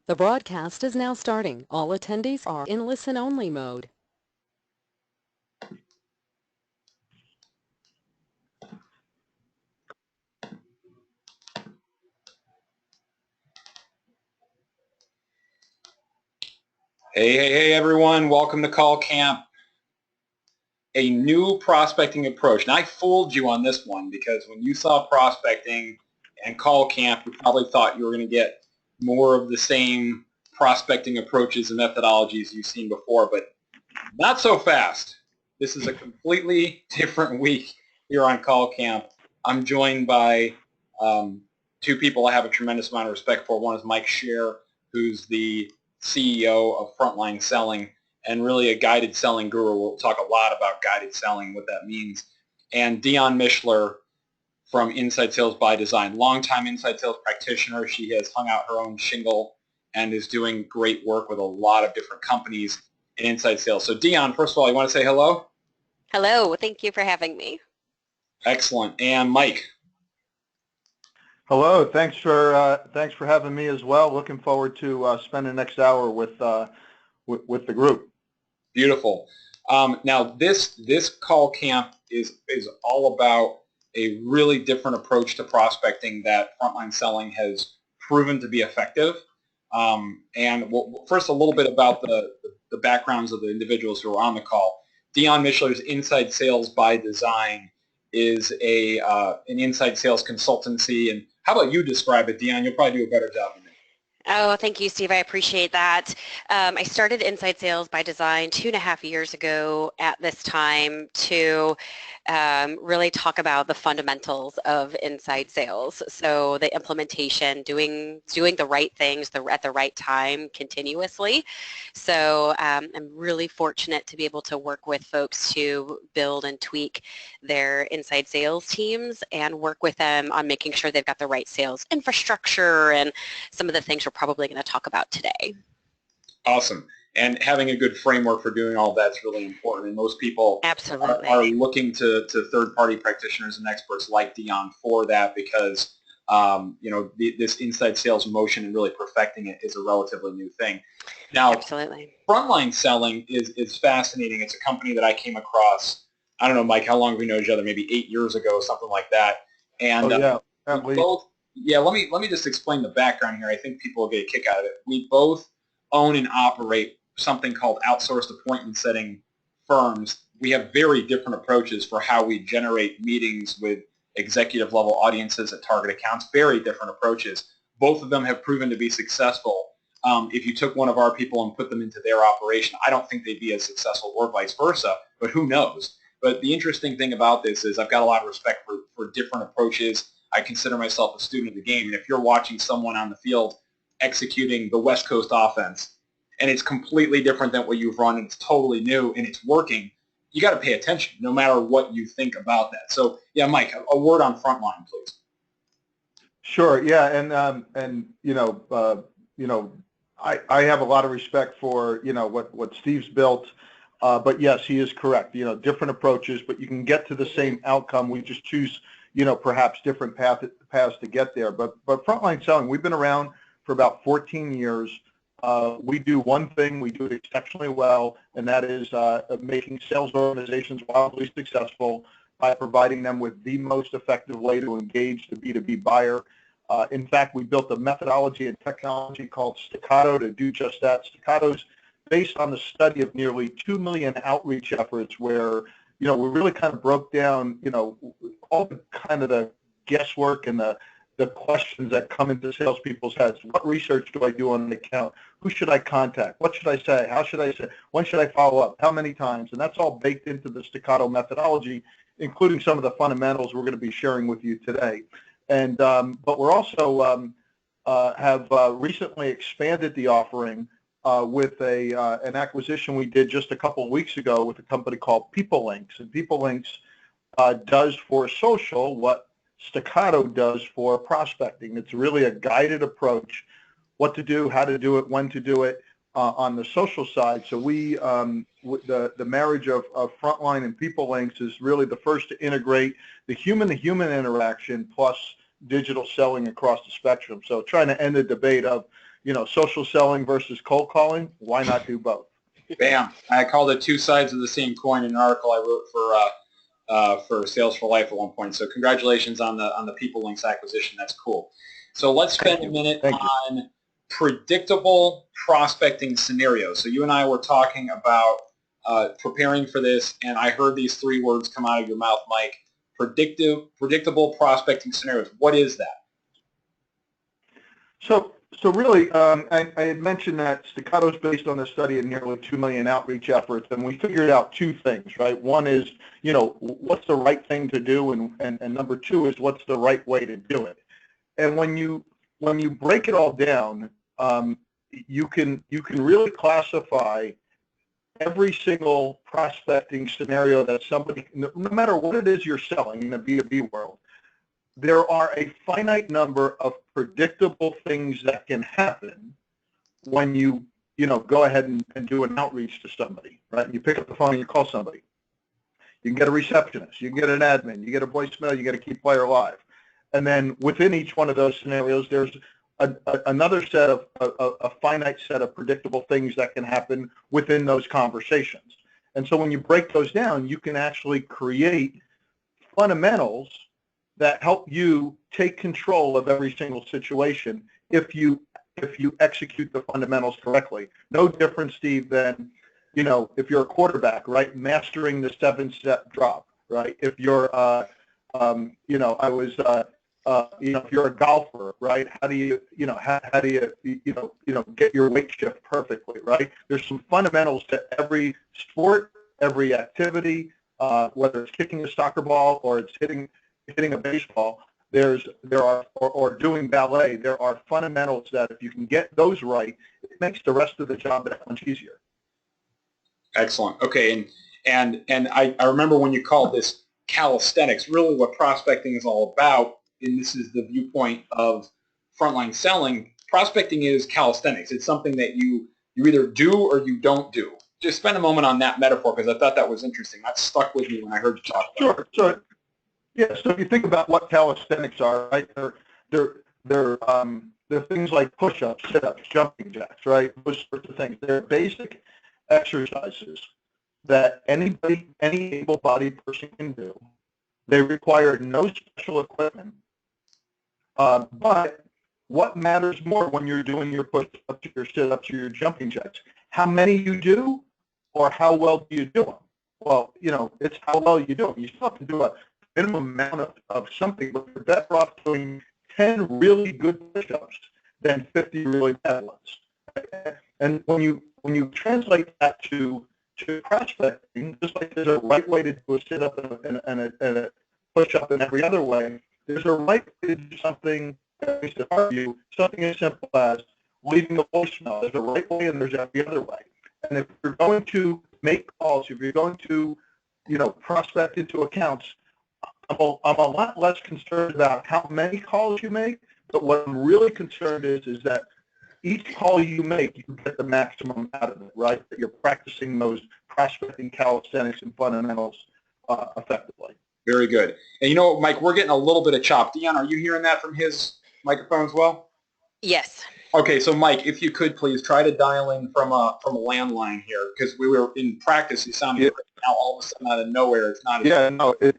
The broadcast is now starting. All attendees are in listen-only mode. Hey, everyone. Welcome to Call Camp. A new prospecting approach. Now, I fooled you on this one because when you saw prospecting and Call Camp, you probably thought you were going to get more of the same prospecting approaches and methodologies you've seen before, but not so fast. This is a completely different week here on Call Camp. I'm joined by two people I have a tremendous amount of respect for. One is Mike Scher, who's the CEO of Frontline Selling and really a guided selling guru. We'll talk a lot about guided selling, what that means. And Dionne Mischler from Inside Sales by Design, longtime inside sales practitioner. She has hung out her own shingle and is doing great work with a lot of different companies in inside sales. So Dionne, first of all, you want to say hello? Hello, thank you for having me. Excellent. And Mike. Hello, thanks for having me as well. Looking forward to spending the next hour with the group. Beautiful. Now this call camp is all about a really different approach to prospecting that Frontline Selling has proven to be effective. And first, a little bit about the backgrounds of the individuals who are on the call. Dionne Mischler's Inside Sales by Design is an inside sales consultancy. And how about you describe it, Dionne? You'll probably do a better job than me. Oh, thank you, Steve. I appreciate that. I started Inside Sales by Design 2.5 years ago at this time to really talk about the fundamentals of inside sales. So the implementation, doing the right things at the right time continuously. So I'm really fortunate to be able to work with folks to build and tweak their inside sales teams and work with them on making sure they've got the right sales infrastructure and some of the things we're probably going to talk about today. Awesome. And having a good framework for doing all that's really important. And most people Absolutely are looking to third-party practitioners and experts like Dionne for that because, this inside sales motion and really perfecting it is a relatively new thing. Now, Absolutely. Frontline Selling is fascinating. It's a company that I came across, I don't know, Mike, how long have we known each other? Maybe 8 years ago, something like that. And let me just explain the background here. I think people will get a kick out of it. We both own and operate something called outsourced appointment setting firms. We have very different approaches for how we generate meetings with executive level audiences at target accounts, very different approaches. Both of them have proven to be successful. If you took one of our people and put them into their operation, I don't think they'd be as successful or vice versa, but who knows? But the interesting thing about this is I've got a lot of respect for different approaches. I consider myself a student of the game, and if you're watching someone on the field executing the West Coast offense, and it's completely different than what you've run, and it's totally new, and it's working, you got to pay attention no matter what you think about that. So, yeah, Mike, a word on Frontline, please. Sure. Yeah, I have a lot of respect for what Steve's built, but yes, he is correct. Different approaches, but you can get to the same outcome. We just choose perhaps different paths to get there. But Frontline Selling, we've been around for about 14 years. We do one thing, we do it exceptionally well, and that is making sales organizations wildly successful by providing them with the most effective way to engage the B2B buyer. In fact, we built a methodology and technology called Staccato to do just that. Staccato's based on the study of nearly 2 million outreach efforts where, we really kind of broke down, all the kind of the guesswork and the questions that come into salespeople's heads. What research do I do on an account? Who should I contact? What should I say? How should I say? When should I follow up? How many times? And that's all baked into the Staccato methodology, including some of the fundamentals we're going to be sharing with you today. And but we're also have recently expanded the offering with an acquisition we did just a couple of weeks ago with a company called PeopleLinks. And PeopleLinks does for social what Staccato does for prospecting. It's really a guided approach, what to do, how to do it, when to do it on the social side. So we, the marriage of Frontline and PeopleLinks is really the first to integrate the human-to-human interaction plus digital selling across the spectrum. So trying to end the debate of, social selling versus cold calling. Why not do both? Bam. I called it two sides of the same coin in an article I wrote for Sales for Life at one point. So congratulations on the People Links acquisition. That's cool. So let's spend a minute on predictable prospecting scenarios. So you and I were talking about preparing for this, and I heard these three words come out of your mouth, Mike. Predictable prospecting scenarios. What is that? So really, I had mentioned that Staccato is based on a study of nearly 2 million outreach efforts, and we figured out two things, right? One is, what's the right thing to do, and number two is what's the right way to do it. And when you break it all down, you can really classify every single prospecting scenario that somebody, no matter what it is you're selling in the B2B world, there are a finite number of predictable things that can happen when you go ahead and do an outreach to somebody, right? You pick up the phone and you call somebody. You can get a receptionist, you can get an admin, you get a voicemail, you get a key player live. And then within each one of those scenarios, there's another set of a finite set of predictable things that can happen within those conversations. And so when you break those down, you can actually create fundamentals that help you take control of every single situation if you execute the fundamentals correctly. No different, Steve, than if you're a quarterback, right? Mastering the 7-step drop, right? If you're if you're a golfer, right? How do you get your weight shift perfectly, right? There's some fundamentals to every sport, every activity, whether it's kicking a soccer ball or it's hitting a baseball. There are or doing ballet. There are fundamentals that if you can get those right, it makes the rest of the job that much easier. Excellent. Okay, and I remember when you called this calisthenics. Really, what prospecting is all about, and this is the viewpoint of frontline selling. Prospecting is calisthenics. It's something that you either do or you don't do. Just spend a moment on that metaphor because I thought that was interesting. That stuck with me when I heard you talk about it. Sure. So if you think about what calisthenics are, right? They're things like push-ups, sit-ups, jumping jacks, right? Those sorts of things. They're basic exercises that any able-bodied person can do. They require no special equipment. But what matters more when you're doing your push-ups, your sit-ups, or your jumping jacks? How many you do, or how well do you do them? Well, it's how well you do them. You still have to do a minimum amount of something, but you're better off doing 10 really good push-ups than 50 really bad ones. And when you translate that to prospecting, just like there's a right way to do a sit-up and a push-up in every other way, there's a right way to do something, at least in our view, something as simple as leaving a voicemail. There's a right way and there's every other way. And if you're going to make calls, if you're going to, prospect into accounts, I'm a lot less concerned about how many calls you make, but what I'm really concerned is that each call you make, you get the maximum out of it, right? That you're practicing those prospecting calisthenics and fundamentals effectively. Very good. And Mike, we're getting a little bit of chop. Dionne, are you hearing that from his microphone as well? Yes. Okay, so Mike, if you could please try to dial in from a landline here, because we were in practice. You sounded great. Now all of a sudden out of nowhere, it's not. Yeah, no, it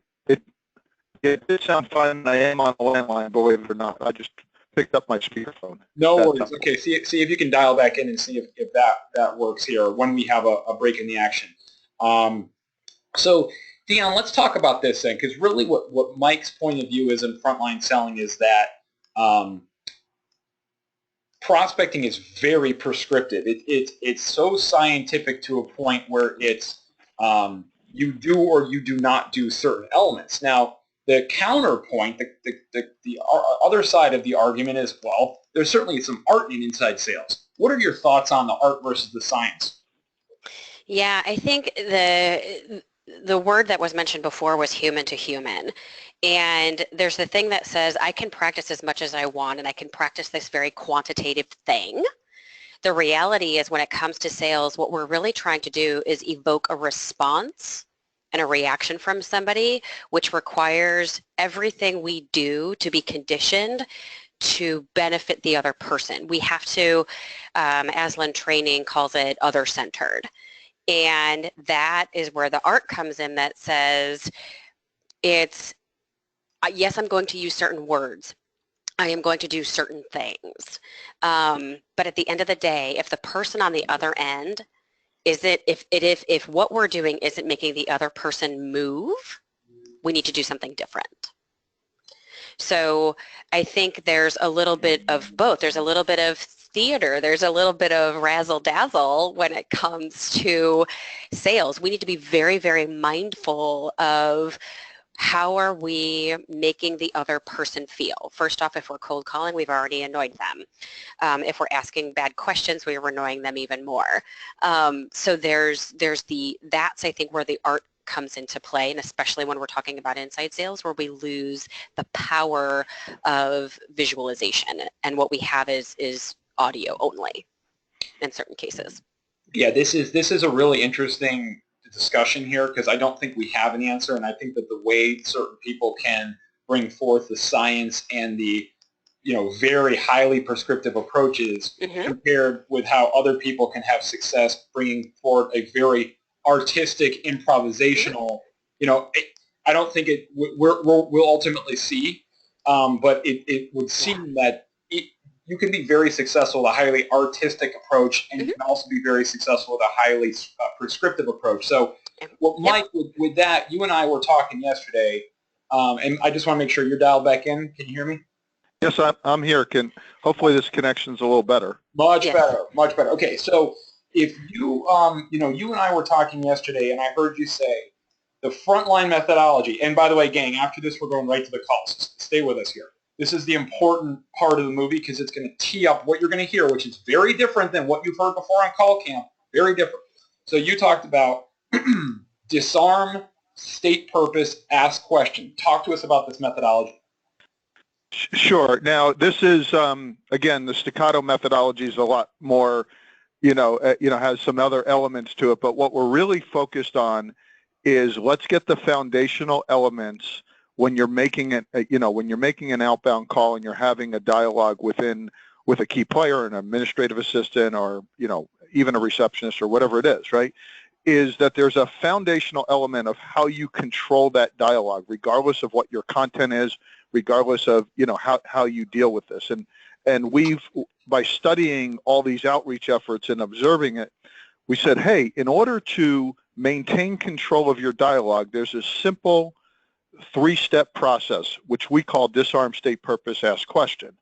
did sound fine. I am on a landline, believe it or not. I just picked up my speakerphone. No worries. Okay, see if you can dial back in and see if that works here when we have a break in the action. So, Dionne, let's talk about this then, because really what Mike's point of view is in frontline selling is that prospecting is very prescriptive. It's so scientific to a point where it's you do or you do not do certain elements. Now, the counterpoint, the other side of the argument is, well, there's certainly some art in inside sales. What are your thoughts on the art versus the science? Yeah, I think the word that was mentioned before was human to human. And there's the thing that says I can practice as much as I want and I can practice this very quantitative thing. The reality is when it comes to sales, what we're really trying to do is evoke a response and a reaction from somebody, which requires everything we do to be conditioned to benefit the other person. We have to, Aslan training calls it other-centered. And that is where the art comes in that says, it's, yes, I'm going to use certain words. I am going to do certain things. But at the end of the day, if the person on the other end if what we're doing isn't making the other person move, we need to do something different. So I think there's a little bit of both. There's a little bit of theater. There's a little bit of razzle-dazzle when it comes to sales. We need to be very, very mindful of how are we making the other person feel. First off, if we're cold calling, we've already annoyed them. If we're asking bad questions, we are annoying them even more. So that's I think where the art comes into play, and especially when we're talking about inside sales, where we lose the power of visualization, and what we have is audio only in certain cases. Yeah, this is a really interesting discussion here, because I don't think we have an answer, and I think that the way certain people can bring forth the science and the very highly prescriptive approaches compared with how other people can have success bringing forward a very artistic, improvisational, I don't think we'll ultimately see, but it would seem that you can be very successful with a highly artistic approach, and you can also be very successful with a highly prescriptive approach. So, Mike, with that, you and I were talking yesterday, and I just want to make sure you're dialed back in. Can you hear me? Yes, I'm here. Hopefully this connection's a little better. Much better. Okay, so if you, you and I were talking yesterday, and I heard you say the frontline methodology, and by the way, gang, after this, we're going right to the calls. So stay with us here. This is the important part of the movie, because it's going to tee up what you're going to hear, which is very different than what you've heard before on Call Camp. Very different. So you talked about disarm, state purpose, ask question. Talk to us about this methodology. Sure. Now, this is, again, the staccato methodology is a lot more, has some other elements to it. But what we're really focused on is let's get the foundational elements when you're making it, when you're making an outbound call and you're having a dialogue with a key player, an administrative assistant, or, even a receptionist or whatever it is, right, is that there's a foundational element of how you control that dialogue, regardless of what your content is, regardless of, how you deal with this. And we've, by studying all these outreach efforts and observing it, we said, hey, in order to maintain control of your dialogue, there's a simple 3-step process, which we call disarm, state purpose, ask question.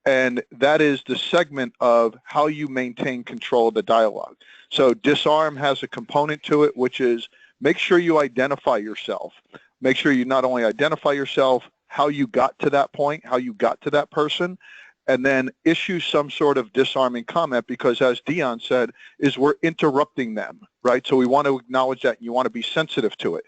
And that is the segment of how you maintain control of the dialogue. So disarm has a component to it, which is make sure you identify yourself. Make sure you not only identify yourself, how you got to that point, how you got to that person, and then issue some sort of disarming comment, because as Dionne said, is we're interrupting them, right? So we want to acknowledge that, and you want to be sensitive to it.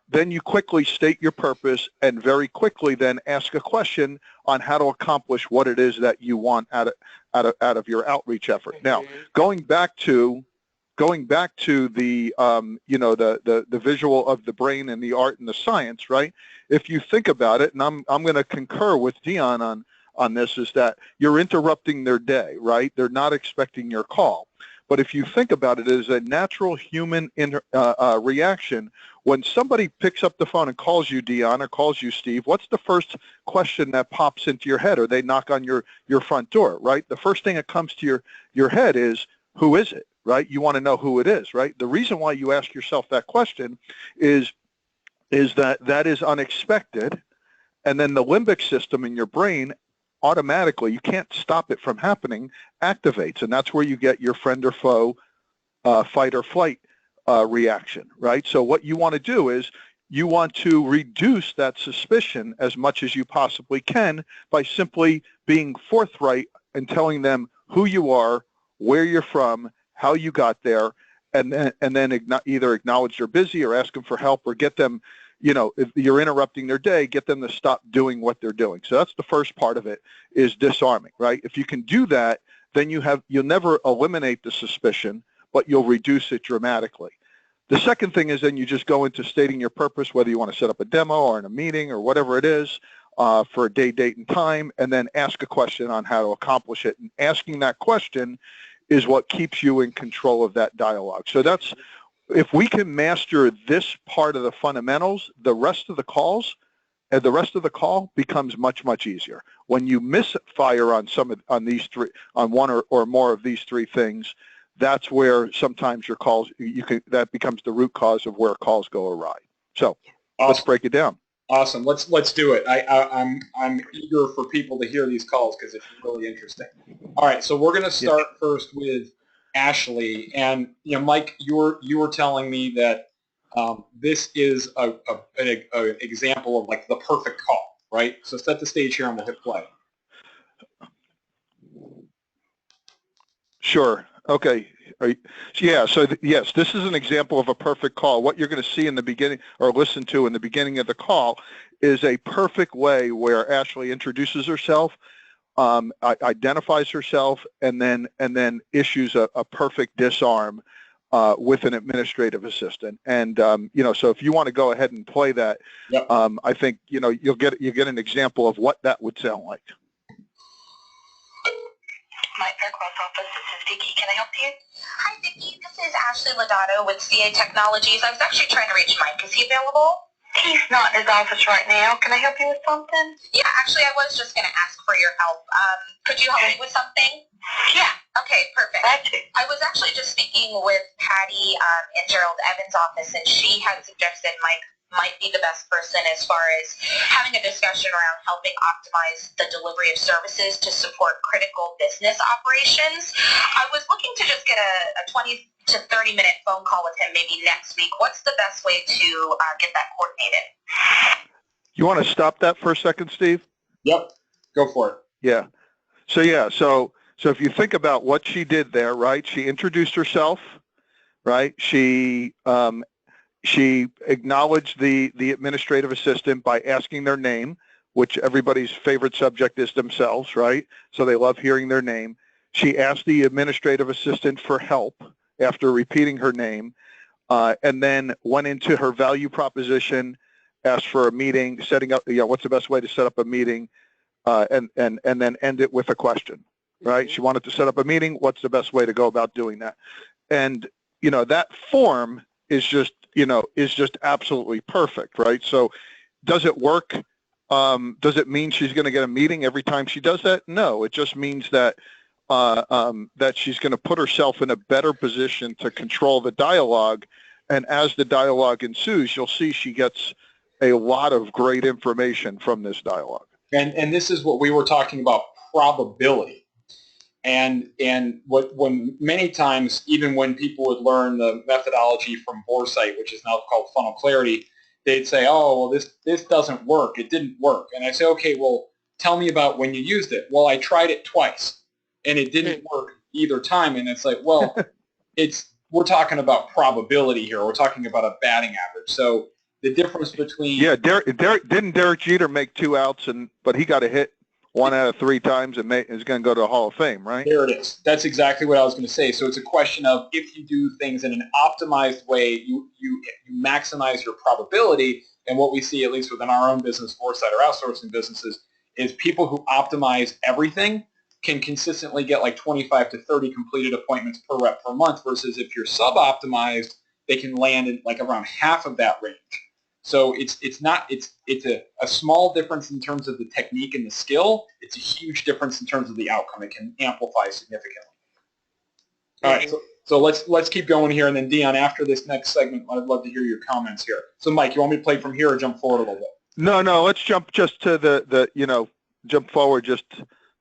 Then you quickly state your purpose, and very quickly then ask a question on how to accomplish what it is that you want out of your outreach effort. Now, going back to the the visual of the brain and the art and the science, right? If you think about it, and I'm going to concur with Dionne on this, is that you're interrupting their day, right? They're not expecting your call. But if you think about it as a natural human reaction, when somebody picks up the phone and calls you, Dionne, or calls you, Steve, what's the first question that pops into your head? Or they knock on your front door, right? The first thing that comes to your head is, who is it, right? You want to know who it is, right? The reason why you ask yourself that question is that is unexpected, and then the limbic system in your brain automatically, you can't stop it from happening, activates, and that's where you get your friend or foe fight or flight reaction, right? So what you want to do is you want to reduce that suspicion as much as you possibly can by simply being forthright and telling them who you are, where you're from, how you got there, and then either acknowledge they're busy or ask them for help, or get them, if you're interrupting their day, get them to stop doing what they're doing. So that's the first part of it, is disarming, right? If you can do that, then you'll never eliminate the suspicion, but you'll reduce it dramatically. The second thing is then you just go into stating your purpose, whether you want to set up a demo or in a meeting or whatever it is. for a day, date, and time, and then ask a question on how to accomplish it. And asking that question is what keeps you in control of that dialogue. So that's, if we can master this part of the fundamentals, the rest of the calls and the rest of the call becomes much, much easier. When you misfire on on one or more of these three things, that's where sometimes your calls, that becomes the root cause of where calls go awry. So let's break it down. Awesome. Let's do it. I'm eager for people to hear these calls because it's really interesting. All right, so we're going to start first with Ashley, and Mike, you were telling me that this is an example of like the perfect call, right? So set the stage here and we'll hit play. Sure. Okay. Yeah. So yes, this is an example of a perfect call. What you're going to see in the beginning, or listen to in the beginning of the call, is a perfect way where Ashley introduces herself, identifies herself, and then issues a perfect disarm with an administrative assistant. And so if you want to go ahead and play that, yep. I think you'll get an example of what that would sound like. Mike Scher office. This is Vicki. Can I help you? Hi, Vicki. This is Ashley Lodato with CA Technologies. I was actually trying to reach Mike. Is he available? He's not in his office right now. Can I help you with something? Yeah, actually, I was just going to ask for your help. Could you help me with something? Yeah. Okay, perfect. I was actually just speaking with Patty in Gerald Evans' office, and she had suggested Mike might be the best person as far as having a discussion around helping optimize the delivery of services to support critical business operations. I was looking to just get a 20 to 30-minute phone call with him maybe next week. What's the best way to get that coordinated? You want to stop that for a second, Steve? Yep. Go for it. Yeah. So if you think about what she did there, right? She introduced herself, right? She acknowledged the administrative assistant by asking their name, which everybody's favorite subject is themselves, right? So they love hearing their name. She asked the administrative assistant for help after repeating her name, and then went into her value proposition, asked for a meeting, setting up, what's the best way to set up a meeting, and then end it with a question, right? She wanted to set up a meeting. What's the best way to go about doing that? And, that form is just absolutely perfect, right? So does it work? Does it mean she's going to get a meeting every time she does that? No, it just means that that she's going to put herself in a better position to control the dialogue. And as the dialogue ensues, you'll see she gets a lot of great information from this dialogue. And this is what we were talking about, probability. And when many times, even when people would learn the methodology from Boresight, which is now called funnel clarity, they'd say, oh, well, this doesn't work. It didn't work. And I say, okay, well, tell me about when you used it. Well, I tried it twice, and it didn't work either time. And it's like, well, we're talking about probability here. We're talking about a batting average. So the difference between... Yeah, didn't Derek Jeter make 2 outs, but he got a hit 1 out of 3 times and is going to go to the Hall of Fame, right? There it is. That's exactly what I was going to say. So it's a question of if you do things in an optimized way, you maximize your probability. And what we see, at least within our own business, Boresight or outsourcing businesses, is people who optimize everything can consistently get like 25 to 30 completed appointments per rep per month, versus if you're sub-optimized, they can land in like around half of that range. So it's a small difference in terms of the technique and the skill. It's a huge difference in terms of the outcome. It can amplify significantly. All right, so let's keep going here, and then Dionne, after this next segment, I'd love to hear your comments here. So Mike, you want me to play from here or jump forward a little bit? No, let's jump just to jump forward just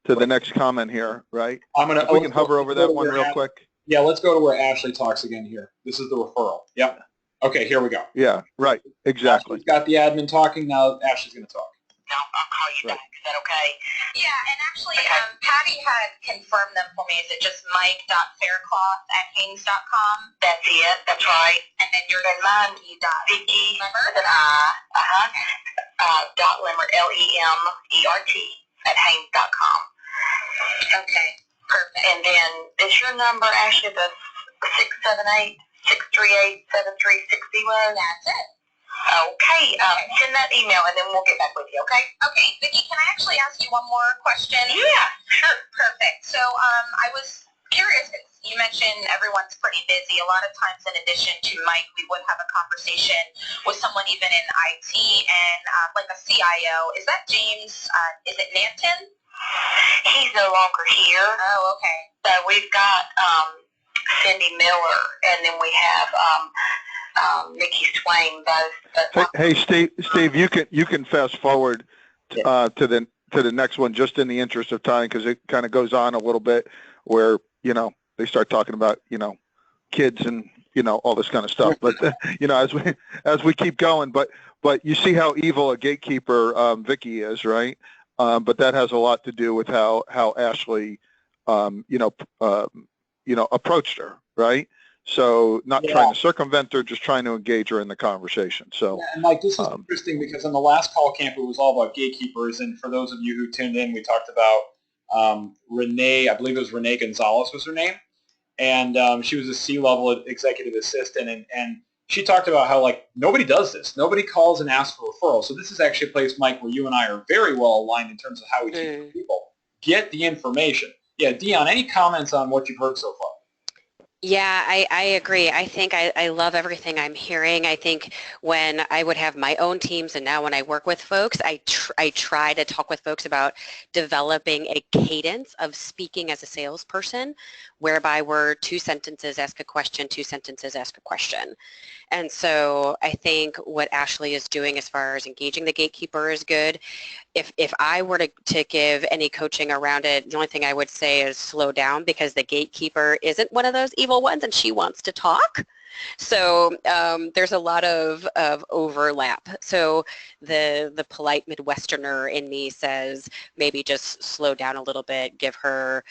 to the next comment here, right? If we can hover over that one real quick. Yeah, let's go to where Ashley talks again here. This is the referral. Yep. Okay, here we go. Yeah, right, exactly. Ashley's got the admin talking, now Ashley's going to talk. No, I'll call you back. Is that okay? Yeah, and actually, Patty had confirmed them for me. Is it just mike.faircloth@haynes.com? That's it. That's right. And then your mine, Vicki, with an I, dot Lemert, Lemert, @haynes.com. Okay, perfect. And then is your number, Ashley, the 678-638-7361? That's it. Okay, send that email and then we'll get back with you, okay? Okay, Vicki, can I actually ask you one more question? Yeah, sure. Perfect. So I was curious, you mentioned everyone's pretty busy. A lot of times in addition to Mike, we would have a conversation with someone even in IT and like a CIO. Is that James, is it Nanton? He's no longer here. Oh, okay. So we've got Cindy Miller and then we have Nikki Swain both. Hey, Steve, you can fast forward to the next one just in the interest of time because it kind of goes on a little bit where they start talking about kids and all this kind of stuff. But as we keep going, but you see how evil a gatekeeper Vicki is, right? But that has a lot to do with how Ashley approached her, right? So not trying to circumvent her, just trying to engage her in the conversation. So, and Mike, this is interesting because in the last call camp, it was all about gatekeepers. And for those of you who tuned in, we talked about Renee, I believe it was Renee Gonzalez was her name. And she was a C-level executive assistant. And she talked about how, nobody does this. Nobody calls and asks for referrals. So this is actually a place, Mike, where you and I are very well aligned in terms of how we teach people. Get the information. Yeah, Dionne, any comments on what you've heard so far? Yeah, I agree. I think I love everything I'm hearing. I think when I would have my own teams and now when I work with folks, I try to talk with folks about developing a cadence of speaking as a salesperson whereby we're 2 sentences, ask a question, 2 sentences, ask a question. And so I think what Ashley is doing as far as engaging the gatekeeper is good. If I were to give any coaching around it, the only thing I would say is slow down because the gatekeeper isn't one of those evil ones and she wants to talk. So there's a lot of overlap. So the polite Midwesterner in me says maybe just slow down a little bit, give her,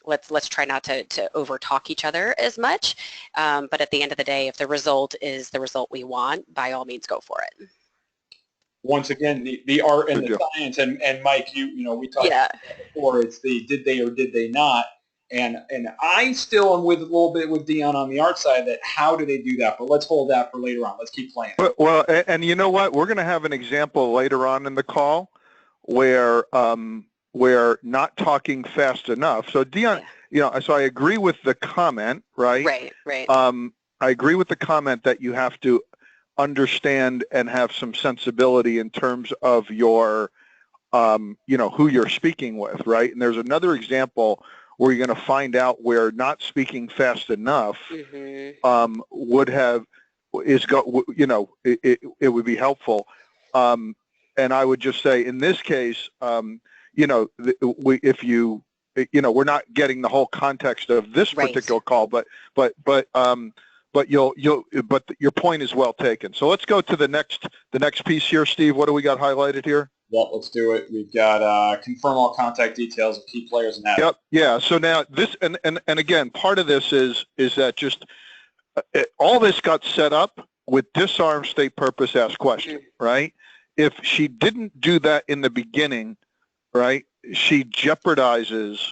let's try not to over talk each other as much. But at the end of the day, if the result is the result we want, by all means go for it. Once again, the art and the science, and Mike, we talked about before, it's the did they or did they not, and I still am with a little bit with Dionne on the art side that how do they do that, but let's hold that for later on. Let's keep playing. Well, and you know what? We're going to have an example later on in the call where not talking fast enough. So Dionne, so I agree with the comment, right? Right. I agree with the comment that you have to understand and have some sensibility in terms of your, who you're speaking with, right? And there's another example where you're going to find out where not speaking fast enough would would be helpful. And I would just say in this case, we're not getting the whole context of this particular call, but your point is well taken. So let's go to the next piece here, Steve. What do we got highlighted here? Yep, let's do it. We've got confirm all contact details of key players and that. Yep, yeah. So now this, and again, part of this is that just all this got set up with disarm, state purpose, ask question, right? If she didn't do that in the beginning, right, she jeopardizes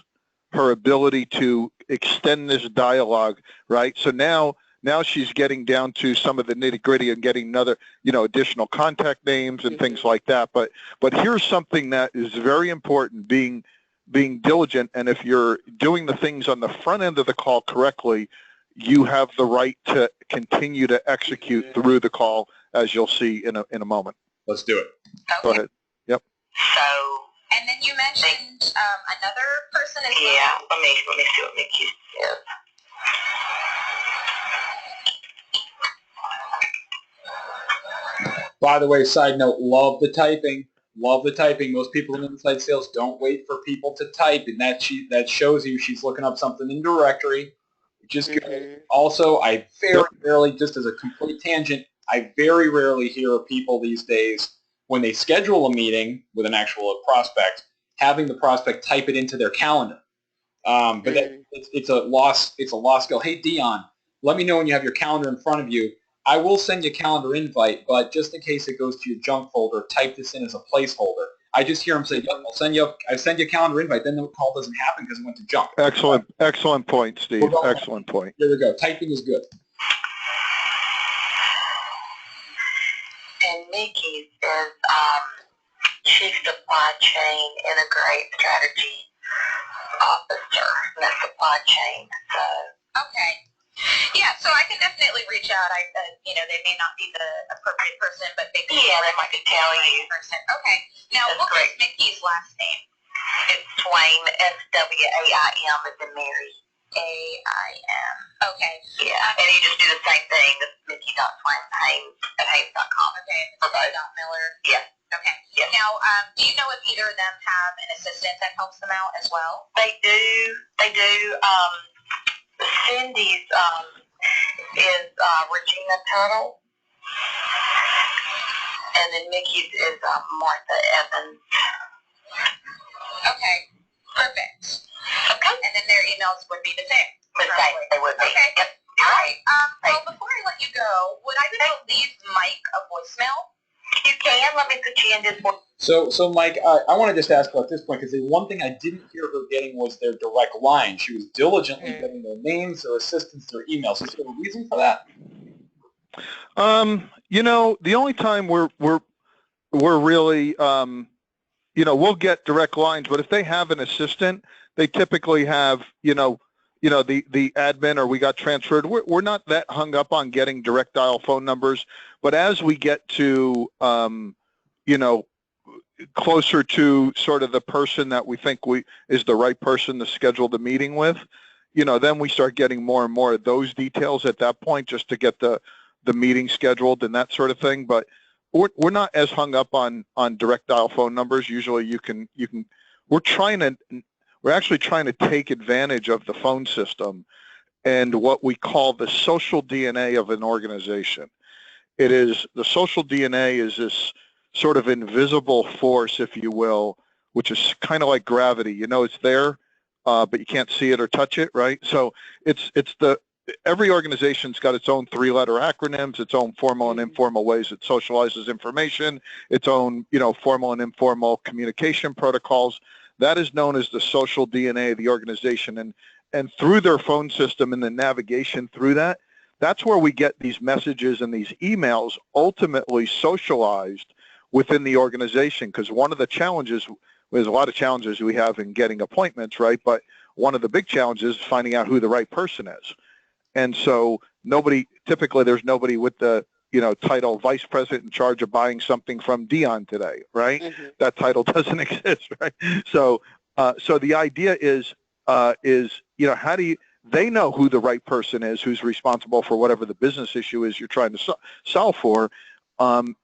her ability to extend this dialogue, right? So now she's getting down to some of the nitty-gritty and getting another, additional contact names and things like that. But here's something that is very important, being diligent. And if you're doing the things on the front end of the call correctly, you have the right to continue to execute through the call, as you'll see in a moment. Let's do it. Okay. Go ahead. Yep. So, and then you mentioned another person as well. Yeah, let me see what Nikki says. By the way, side note, love the typing. Love the typing. Most people in inside sales don't wait for people to type, and that shows you she's looking up something in directory, which is good. Also, I very rarely, just as a complete tangent, I very rarely hear people these days when they schedule a meeting with an actual prospect, having the prospect type it into their calendar. But it's a lost skill. Hey, Dionne, let me know when you have your calendar in front of you. I will send you a calendar invite, but just in case it goes to your junk folder, type this in as a placeholder. I just hear them say, yep, I send you a calendar invite, then the call doesn't happen because it went to junk. Excellent point, Steve. Excellent point. Here we go. Typing is good. Mickey's is Chief Supply Chain Integrate Strategy Officer in the supply chain. So okay. Yeah, so I can definitely reach out. They may not be the appropriate person, but they might be telling you. Person. Okay. Now, what is Mickey's last name? It's Swaim, S-W-A-I-M, as in Mary. A-I-M. Okay. Yeah, and you just do the same thing, Mickey.swaim@Haynes.com. Okay, Mickey.Miller. Yeah. Okay. Yeah. Now, do you know if either of them have an assistant that helps them out as well? They do. They do. Cindy's is Regina Tuttle, and then Mickey's is Martha Evans. Okay, perfect. Okay. And then their emails would be the same. The same, they would be. Okay. Yep. All right. Well, before I let you go, would I be able to leave Mike a voicemail? You can. Let me put you in this one. So Mike, I want to just ask about this point, because the one thing I didn't hear her getting was their direct line. She was diligently getting their names, their assistants, their emails. Is there a reason for that? The only time we're really, we'll get direct lines, but if they have an assistant, they typically have, the admin, or we got transferred. We're not that hung up on getting direct dial phone numbers, but as we get to, closer to sort of the person that we think is the right person to schedule the meeting with, then we start getting more and more of those details at that point, just to get the meeting scheduled and that sort of thing. But we're not as hung up on direct dial phone numbers. Usually we're actually trying to take advantage of the phone system and what we call the social DNA of an organization. The social DNA is this sort of invisible force, if you will, which is kind of like gravity. It's there, but you can't see it or touch it, right? So every organization's got its own three-letter acronyms, its own formal and informal ways it socializes information, its own, formal and informal communication protocols. That is known as the social DNA of the organization. And through their phone system and the navigation through that, that's where we get these messages and these emails ultimately socialized within the organization. Because one of the challenges, there's a lot of challenges we have in getting appointments, right? But one of the big challenges is finding out who the right person is. And so typically there's nobody with the, title vice president in charge of buying something from Dionne today, right? Mm-hmm. That title doesn't exist, right? So the idea is, how do you, they know who the right person is, who's responsible for whatever the business issue is you're trying to solve for. So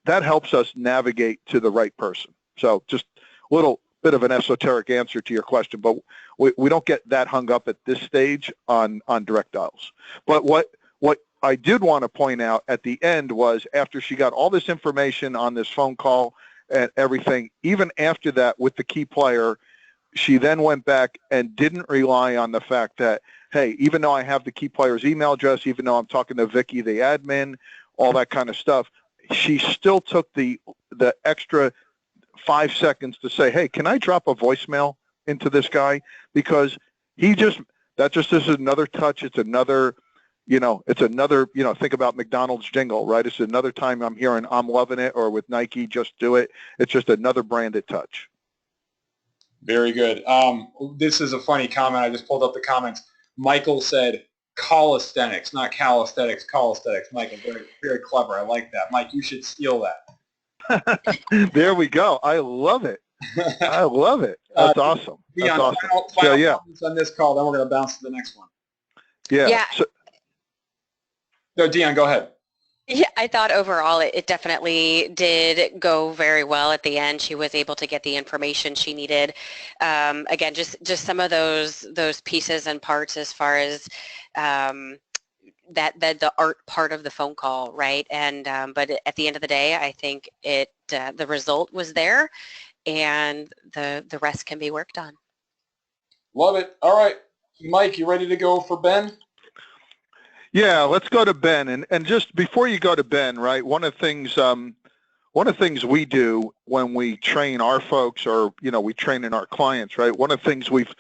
that helps us navigate to the right person. So just a little bit of an esoteric answer to your question, but we don't get that hung up at this stage on direct dials. But what I did want to point out at the end was, after she got all this information on this phone call and everything, even after that with the key player, she then went back and didn't rely on the fact that, hey, even though I have the key player's email address, even though I'm talking to Vicky, the admin, all that kind of stuff, she still took the extra 5 seconds to say, hey, can I drop a voicemail into this guy? Because that just is another touch. It's another, think about McDonald's jingle, right? It's another time I'm hearing I'm loving it, or with Nike, just do it. It's just another branded touch. Very good. This is a funny comment. I just pulled up the comments. Michael said calisthenics, not calisthenics, calisthenics. Michael, very, very clever. I like that. Mike, you should steal that. There we go. I love it. I love it. That's awesome. That's awesome. Final comments on this call, then we're going to bounce to the next one. Yeah. No, Dionne, go ahead. Yeah, I thought overall it definitely did go very well at the end. She was able to get the information she needed. Again, just some of those pieces and parts as far as the art part of the phone call, right? And but at the end of the day, I think the result was there, and the rest can be worked on. Love it. All right, Mike, you ready to go for Ben? Yeah, let's go to Ben. And just before you go to Ben, right, one of the things we do when we train our folks, or we train in our clients, right, one of the things we've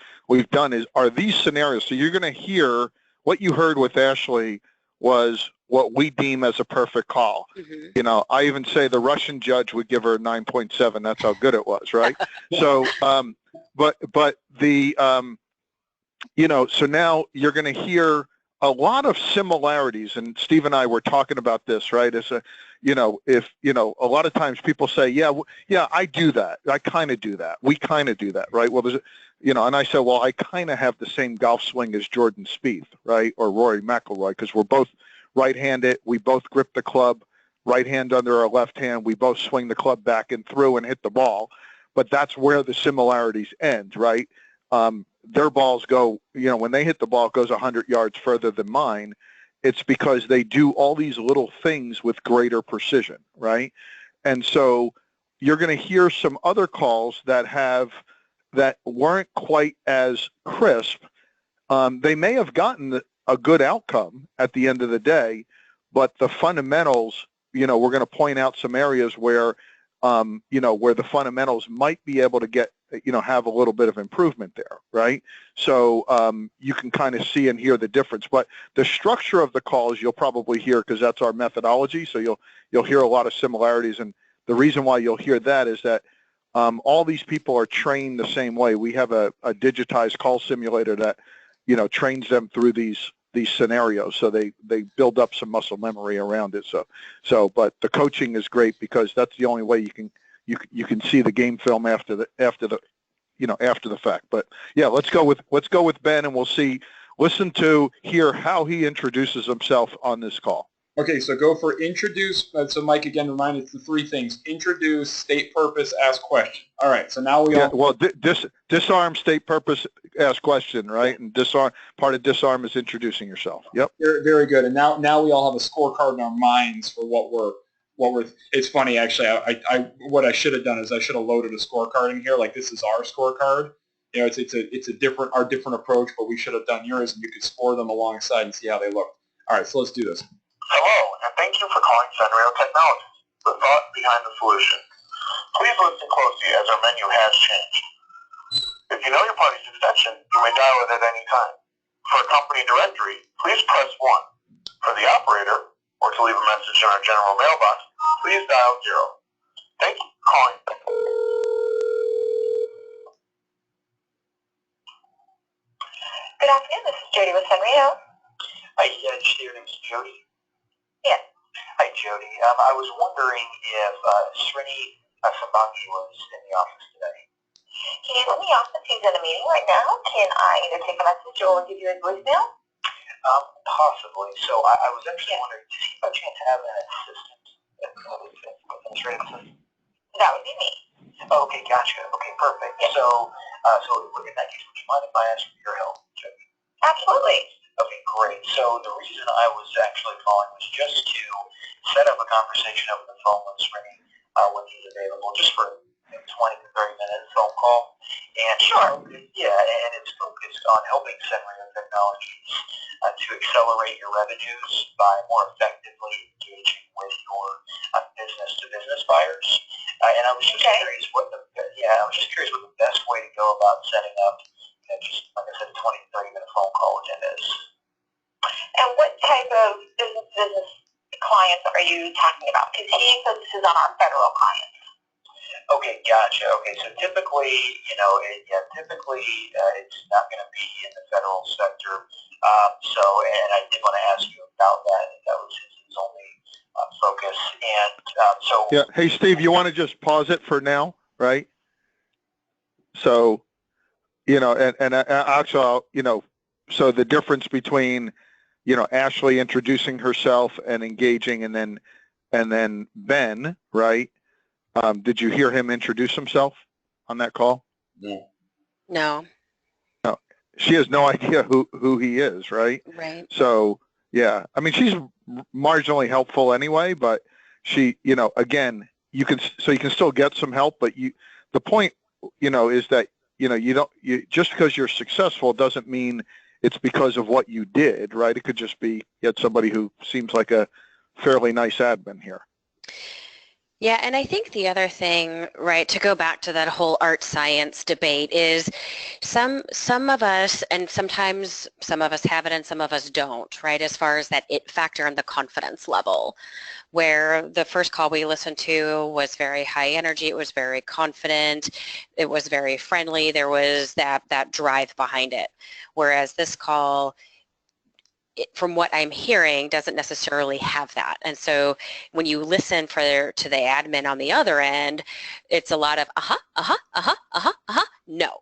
done are these scenarios. So you're going to hear what you heard with Ashley was what we deem as a perfect call. You know, I even say the Russian judge would give her a 9.7. That's how good it was, right? So, but the, you know, so now you're going to hear a lot of similarities, and Steve and I were talking about this, right? As a, you know, if, you know, a lot of times people say, yeah, yeah, I do that. I kind of do that. We kind of do that, right? Well, there's, you know, and I said, well, I kind of have the same golf swing as Jordan Spieth, right? Or Rory McIlroy, because we're both right-handed. We both grip the club, right hand under our left hand. We both swing the club back and through and hit the ball. But that's where the similarities end, right? Their balls go, you know, when they hit the ball, it goes 100 yards further than mine. It's because they do all these little things with greater precision, right? And so you're going to hear some other calls that weren't quite as crisp. They may have gotten a good outcome at the end of the day, but the fundamentals, you know, we're going to point out some areas where, you know, where the fundamentals might be able to get, you know, have a little bit of improvement there, right? So you can kind of see and hear the difference. But the structure of the calls you'll probably hear, because that's our methodology, so you'll hear a lot of similarities. And the reason why you'll hear that is that all these people are trained the same way. We have a digitized call simulator that, you know, trains them through these scenarios, so they build up some muscle memory around it. So but the coaching is great because that's the only way you can see the game film after the you know, after the fact. But yeah, let's go with Ben, and we'll hear how he introduces himself on this call. Okay, so go for introduce. So Mike, again, remind us the three things: introduce, state purpose, ask question. All right, so now disarm, state purpose, ask question, right? And disarm, part of disarm is introducing yourself. Yep. Very, very good. And now we all have a scorecard in our minds for what we're. It's funny, actually. What I should have done is I should have loaded a scorecard in here. Like, this is our scorecard. You know, it's our different approach, but we should have done yours, and you could score them alongside and see how they look. All right, so let's do this. Hello, and thank you for calling Sunrail Technologies, the thought behind the solution. Please listen closely as our menu has changed. If you know your party's extension, you may dial it at any time. For a company directory, please press 1. For the operator, or to leave a message in our general mailbox, please dial 0. Thank you for calling. Good afternoon, this is Jody with Sunrail. Hi, your name is Jody? Yes. Hi, Jody. I was wondering if Srini Sambangi was in the office today. He is in the office. He's in a meeting right now. Can I either take a message or give you a voicemail? Possibly. So I was actually wondering, does he by chance have an assistant? That would be me. Okay, gotcha. Okay, perfect. Yeah. So in that case, would you mind if I ask for your help, Jody? Absolutely. Okay, great. So the reason I was actually calling was just to set up a conversation over the phone with Srini when he's available, just for a 20 to 30-minute phone call. And sure. Yeah, and it's focused on helping Sunrail Technologies to accelerate your revenues by more effectively engaging with your business-to-business buyers. And I was just curious what the best way to go about setting up, just like I said, a 20 to 30-minute phone call with him is. And what type of business clients are you talking about? Because he focuses on our federal clients. Okay, gotcha. Okay, so typically, it's not going to be in the federal sector. And I did want to ask you about that. That was his only focus. And yeah. Hey, Steve, you want to just pause it for now, right? So, and actually, so the difference between, Ashley introducing herself and engaging, and then Ben, right? Did you hear him introduce himself on that call? No. No. No. She has no idea who he is, right? Right. So, yeah. I mean, she's marginally helpful anyway, but she, again, you can still get some help, but the point, is that, just because you're successful doesn't mean it's because of what you did, right? It could just be you had somebody who seems like a fairly nice admin here. Yeah, and I think the other thing, right, to go back to that whole art science debate is some of us, and sometimes some of us have it and some of us don't, right, as far as that it factor and the confidence level, where the first call we listened to was very high energy, it was very confident, it was very friendly, there was that drive behind it. Whereas this call, from what I'm hearing, doesn't necessarily have that. And so when you listen to the admin on the other end, it's a lot of no.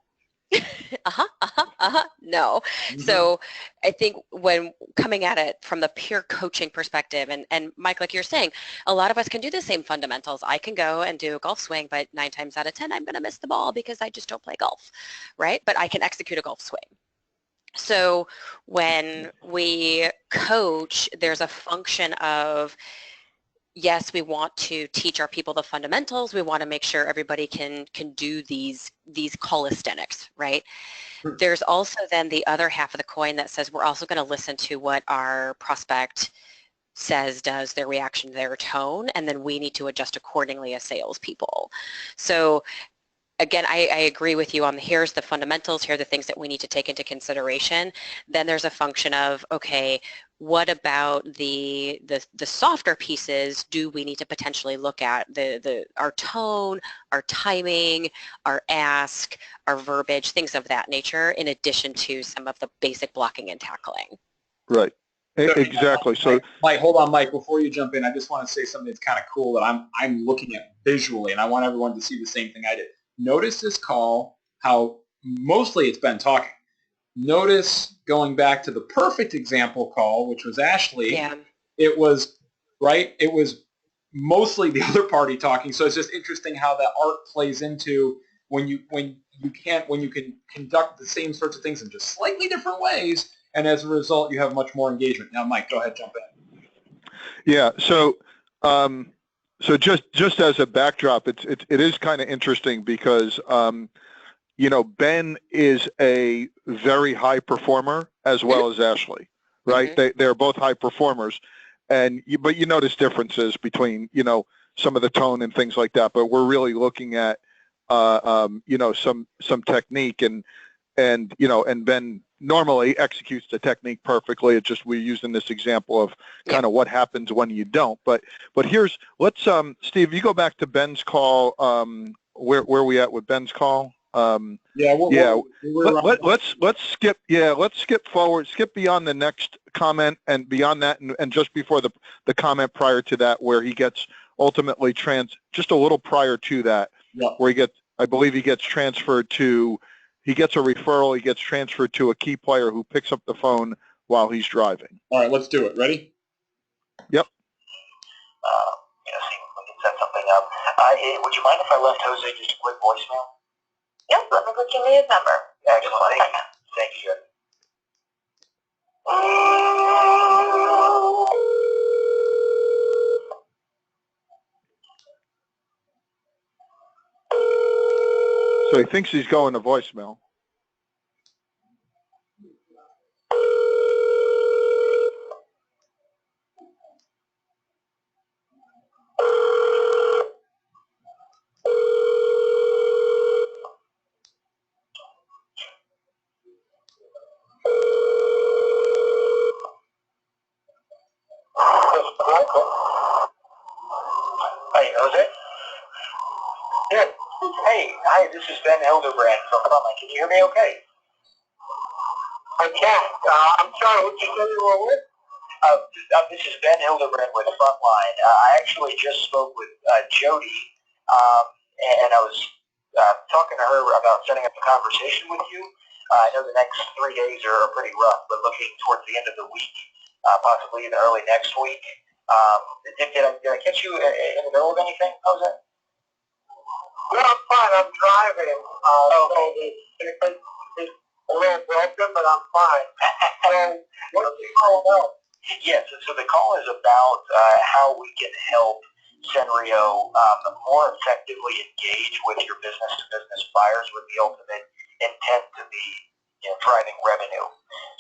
No. Mm-hmm. So I think when coming at it from the pure coaching perspective, and Mike, like you're saying, a lot of us can do the same fundamentals. I can go and do a golf swing, but 9 times out of 10, I'm going to miss the ball because I just don't play golf, right? But I can execute a golf swing. So when we coach, there's a function of, yes, we want to teach our people the fundamentals. We want to make sure everybody can do these calisthenics, right? Sure. There's also then the other half of the coin that says we're also going to listen to what our prospect says, does, their reaction, their tone, and then we need to adjust accordingly as salespeople. So again, I agree with you on here's the fundamentals, here are the things that we need to take into consideration. Then there's a function of, okay, what about the softer pieces do we need to potentially look at? Our tone, our timing, our ask, our verbiage, things of that nature, in addition to some of the basic blocking and tackling. Right. Exactly. So, Mike, hold on, Mike. Before you jump in, I just want to say something that's kind of cool that I'm looking at visually, and I want everyone to see the same thing I did. Notice this call, how mostly it's been talking. Notice going back to the perfect example call, which was Ashley. Yeah. It was right. It was mostly the other party talking. So it's just interesting how that art plays into when you can conduct the same sorts of things in just slightly different ways, and as a result, you have much more engagement. Now, Mike, go ahead, jump in. Yeah. So, so just as a backdrop, it is kind of interesting because you know, Ben is a very high performer as well as Ashley, right? Mm-hmm. They're both high performers, but you notice differences between, you know, some of the tone and things like that. But we're really looking at you know, some technique and you know, and Ben normally executes the technique perfectly. It's just we're using this example of kind of what happens when you don't. But let's Steve, you go back to Ben's call. Where are we at with Ben's call? Let's skip forward, skip beyond the next comment and beyond that, and just before the comment prior to that, where he gets ultimately just a little prior to that, where I believe he gets transferred to. He gets a referral. He gets transferred to a key player who picks up the phone while he's driving. All right, let's do it. Ready? Yep. See if we can set something up. Would you mind if I left Jose just a quick voicemail? Yep, let me put you in his number. Excellent. Thank you. So he thinks he's going to voicemail. Hey, Jose? Yeah. Hey, hi, this is Ben Hildebrand from Frontline. Can you hear me okay? I can. I'm sorry, what you said you were with? This is Ben Hildebrand with Frontline. I actually just spoke with Jody, and I was talking to her about setting up a conversation with you. I know the next 3 days are pretty rough, but looking towards the end of the week, possibly even early next week. Did I catch you in the middle of anything, Jose? No, I'm fine. I'm driving. Okay. So it's a little broken, but I'm fine. So what's the call about? Yes, so the call is about how we can help Senrio more effectively engage with your business-to-business buyers with the ultimate intent to be, driving revenue.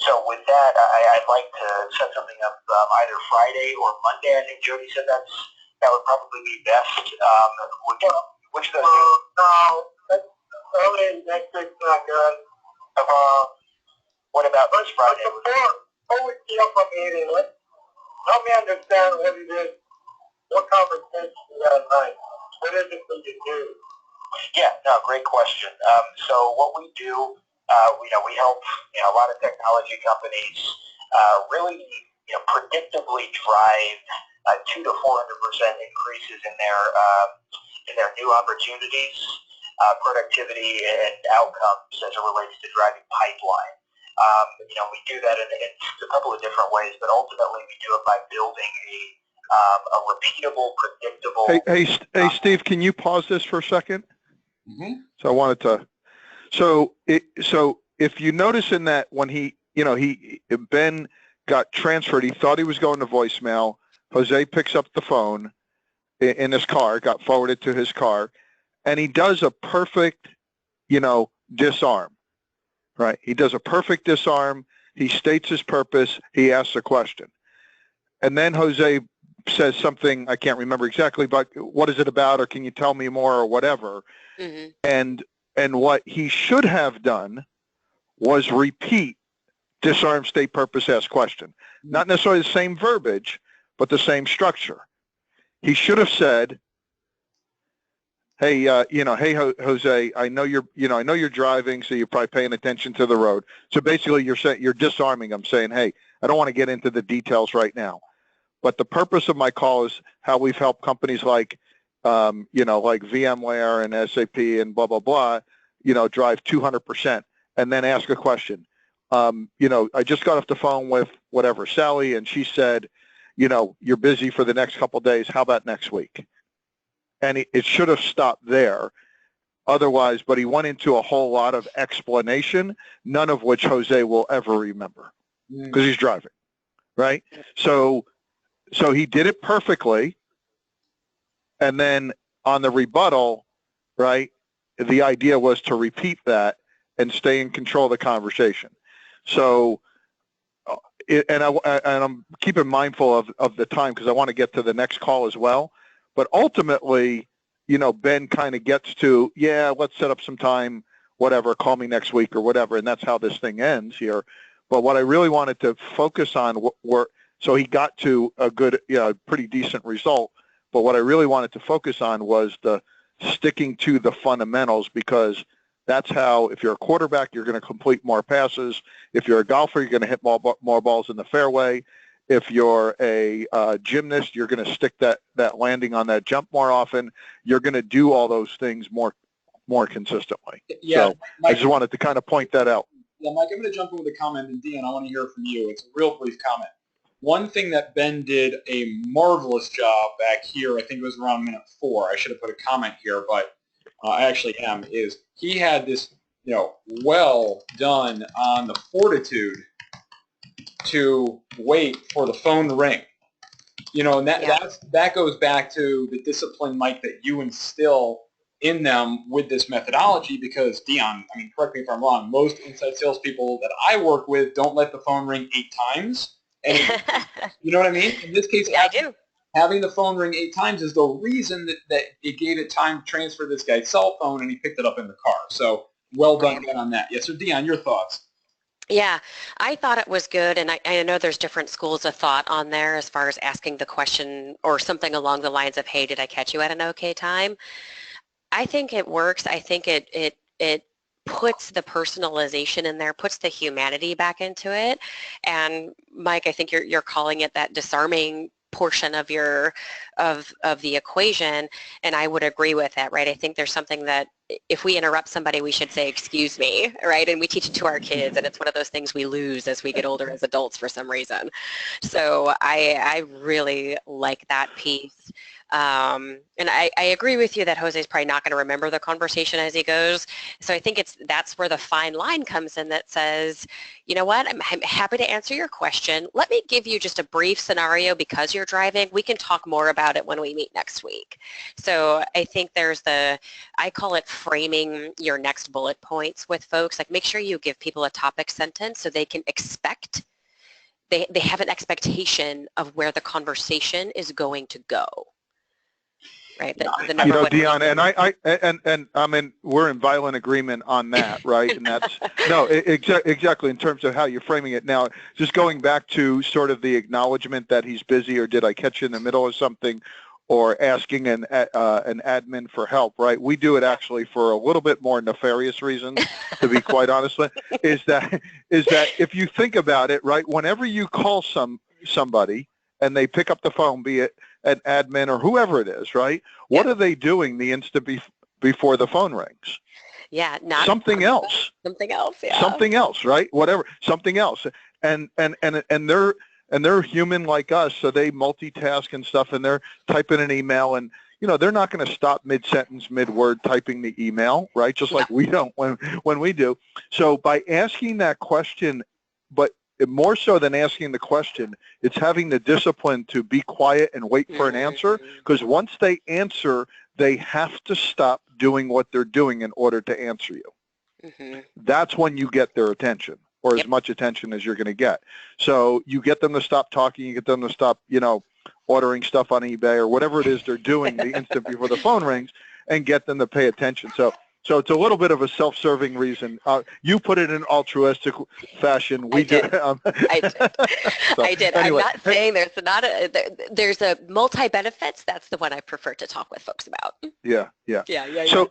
So with that, I'd like to set something up either Friday or Monday. I think Jody said that's That would probably be best. Which of those? No, early next week's not good. What about this Friday? Before we get up on meeting, help me understand what it is, what conversation you have tonight. What is it that you do? Yeah, no, great question. So what we do, we help a lot of technology companies really predictably drive 200 to 400% increases in their new opportunities, productivity, and outcomes as it relates to driving pipeline. We do that in a couple of different ways, but ultimately we do it by building a repeatable, predictable. Hey, Steve, can you pause this for a second? Mm-hmm. So I wanted to. So if you notice in that when Ben got transferred, he thought he was going to voicemail. Jose picks up the phone in his car, got forwarded to his car, and he does a perfect, disarm. Right? He does a perfect disarm. He states his purpose. He asks a question. And then Jose says something, I can't remember exactly, but what is it about, or can you tell me more, or whatever. Mm-hmm. And what he should have done was repeat disarm, state purpose, ask question. Mm-hmm. Not necessarily the same verbiage, but the same structure. He should have said, hey, hey, Jose, I know you're driving, so you're probably paying attention to the road. So basically, you're disarming him, saying, hey, I don't want to get into the details right now, but the purpose of my call is how we've helped companies like, like VMware and SAP and blah blah blah, drive 200%, and then ask a question. I just got off the phone with whatever Sally, and she said, you're busy for the next couple of days. How about next week? And it should have stopped there otherwise, but he went into a whole lot of explanation, none of which Jose will ever remember because he's driving, right? So he did it perfectly, and then on the rebuttal, right, the idea was to repeat that and stay in control of the conversation. So, and I'm keeping mindful of the time because I want to get to the next call as well. But ultimately, Ben kind of gets to, let's set up some time, whatever, call me next week or whatever, and that's how this thing ends here. But what I really wanted to focus on so he got to a good, pretty decent result. But what I really wanted to focus on was the sticking to the fundamentals, because that's how, if you're a quarterback, you're going to complete more passes. If you're a golfer, you're going to hit more balls in the fairway. If you're a gymnast, you're going to stick that landing on that jump more often. You're going to do all those things more consistently. Yeah, so Mike, I just wanted to kind of point that out. Yeah, Mike, I'm going to jump in with a comment, and Dionne, I want to hear from you. It's a real brief comment. One thing that Ben did a marvelous job back here, I think it was around minute 4. I should have put a comment here, but I actually am, is he had this, well done on the fortitude to wait for the phone to ring. And that goes back to the discipline, Mike, that you instill in them with this methodology, because Dionne, correct me if I'm wrong, most inside salespeople that I work with don't let the phone ring 8 times. And you know what I mean? In this case, I do. Having the phone ring 8 times is the reason that it gave it time to transfer this guy's cell phone, and he picked it up in the car. So well done on that. Yes, so Dionne, your thoughts? Yeah, I thought it was good, and I know there's different schools of thought on there as far as asking the question or something along the lines of, hey, did I catch you at an okay time? I think it works. I think it puts the personalization in there, puts the humanity back into it. And Mike, I think you're calling it that disarming portion of the equation, and I would agree with that, right? I think there's something that if we interrupt somebody, we should say, excuse me, right? And we teach it to our kids, and it's one of those things we lose as we get older as adults for some reason. So I really like that piece. And I agree with you that Jose's probably not going to remember the conversation as he goes. So I think that's where the fine line comes in that says, you know what, I'm happy to answer your question. Let me give you just a brief scenario because you're driving. We can talk more about it when we meet next week. So I think there's I call it framing your next bullet points with folks. Like, make sure you give people a topic sentence so they can expect, they have an expectation of where the conversation is going to go. right? Yeah. The number one Dionne, and I mean, we're in violent agreement on that, right? And that's, no, exactly, in terms of how you're framing it. Now, just going back to sort of the acknowledgement that he's busy, or did I catch you in the middle of something, or asking an admin for help, right? We do it actually for a little bit more nefarious reasons, to be quite honest, is that if you think about it, right, whenever you call somebody and they pick up the phone, be it an admin or whoever it is, right, what are they doing the instant before the phone rings? Yeah, not something else. Something else, yeah. Something else, right? Whatever, something else. And they're human like us, so they multitask and stuff, and they're typing an email, and they're not going to stop mid-sentence, mid-word typing the email, right? Just like we don't when we do. So by asking that question, but more so than asking the question, it's having the discipline to be quiet and wait for an answer, because once they answer, they have to stop doing what they're doing in order to answer you. That's when you get their attention, or as much attention as you're going to get. So you get them to stop talking, you get them to stop, ordering stuff on eBay or whatever it is they're doing the instant before the phone rings, and get them to pay attention. So it's a little bit of a self-serving reason. You put it in altruistic fashion. We did. I did. So, I did. Anyway. I'm not saying there's a multi-benefits. That's the one I prefer to talk with folks about. Yeah. So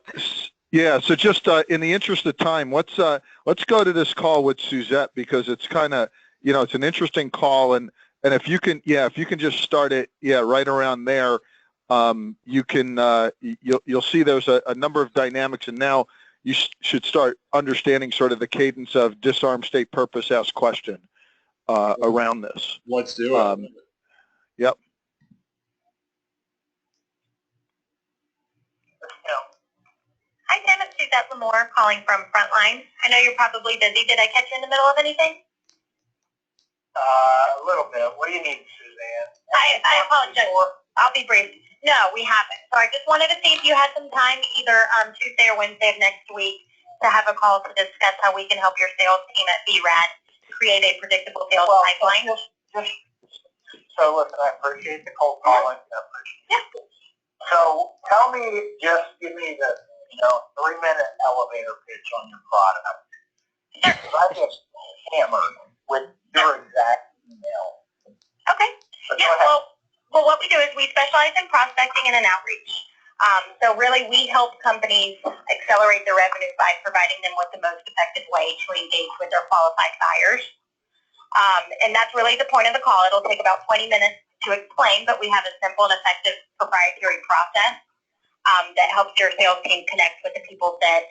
so just in the interest of time, let's go to this call with Suzette, because it's kind of, it's an interesting call, and if you can just start it, right around there. You can you'll see there's a number of dynamics, and now you should start understanding sort of the cadence of disarm, state purpose, ask question around this. Let's do it. Yep. Hi, Tim. It's Suzette Lamore calling from Frontline. I know you're probably busy. Did I catch you in the middle of anything? A little bit. What do you need, Suzanne? I apologize. I'll be brief. No, we haven't. So I just wanted to see if you had some time, either Tuesday or Wednesday of next week, to have a call to discuss how we can help your sales team at BRAD create a predictable sales pipeline. So listen, I appreciate the cold calling. So tell me, give me the 3-minute elevator pitch on your product. Because I get hammered with your exact email. Okay. Well, what we do is we specialize in prospecting and in outreach. So really, we help companies accelerate their revenue by providing them with the most effective way to engage with their qualified buyers. And that's really the point of the call. It'll take about 20 minutes to explain, but we have a simple and effective proprietary process that helps your sales team connect with the people that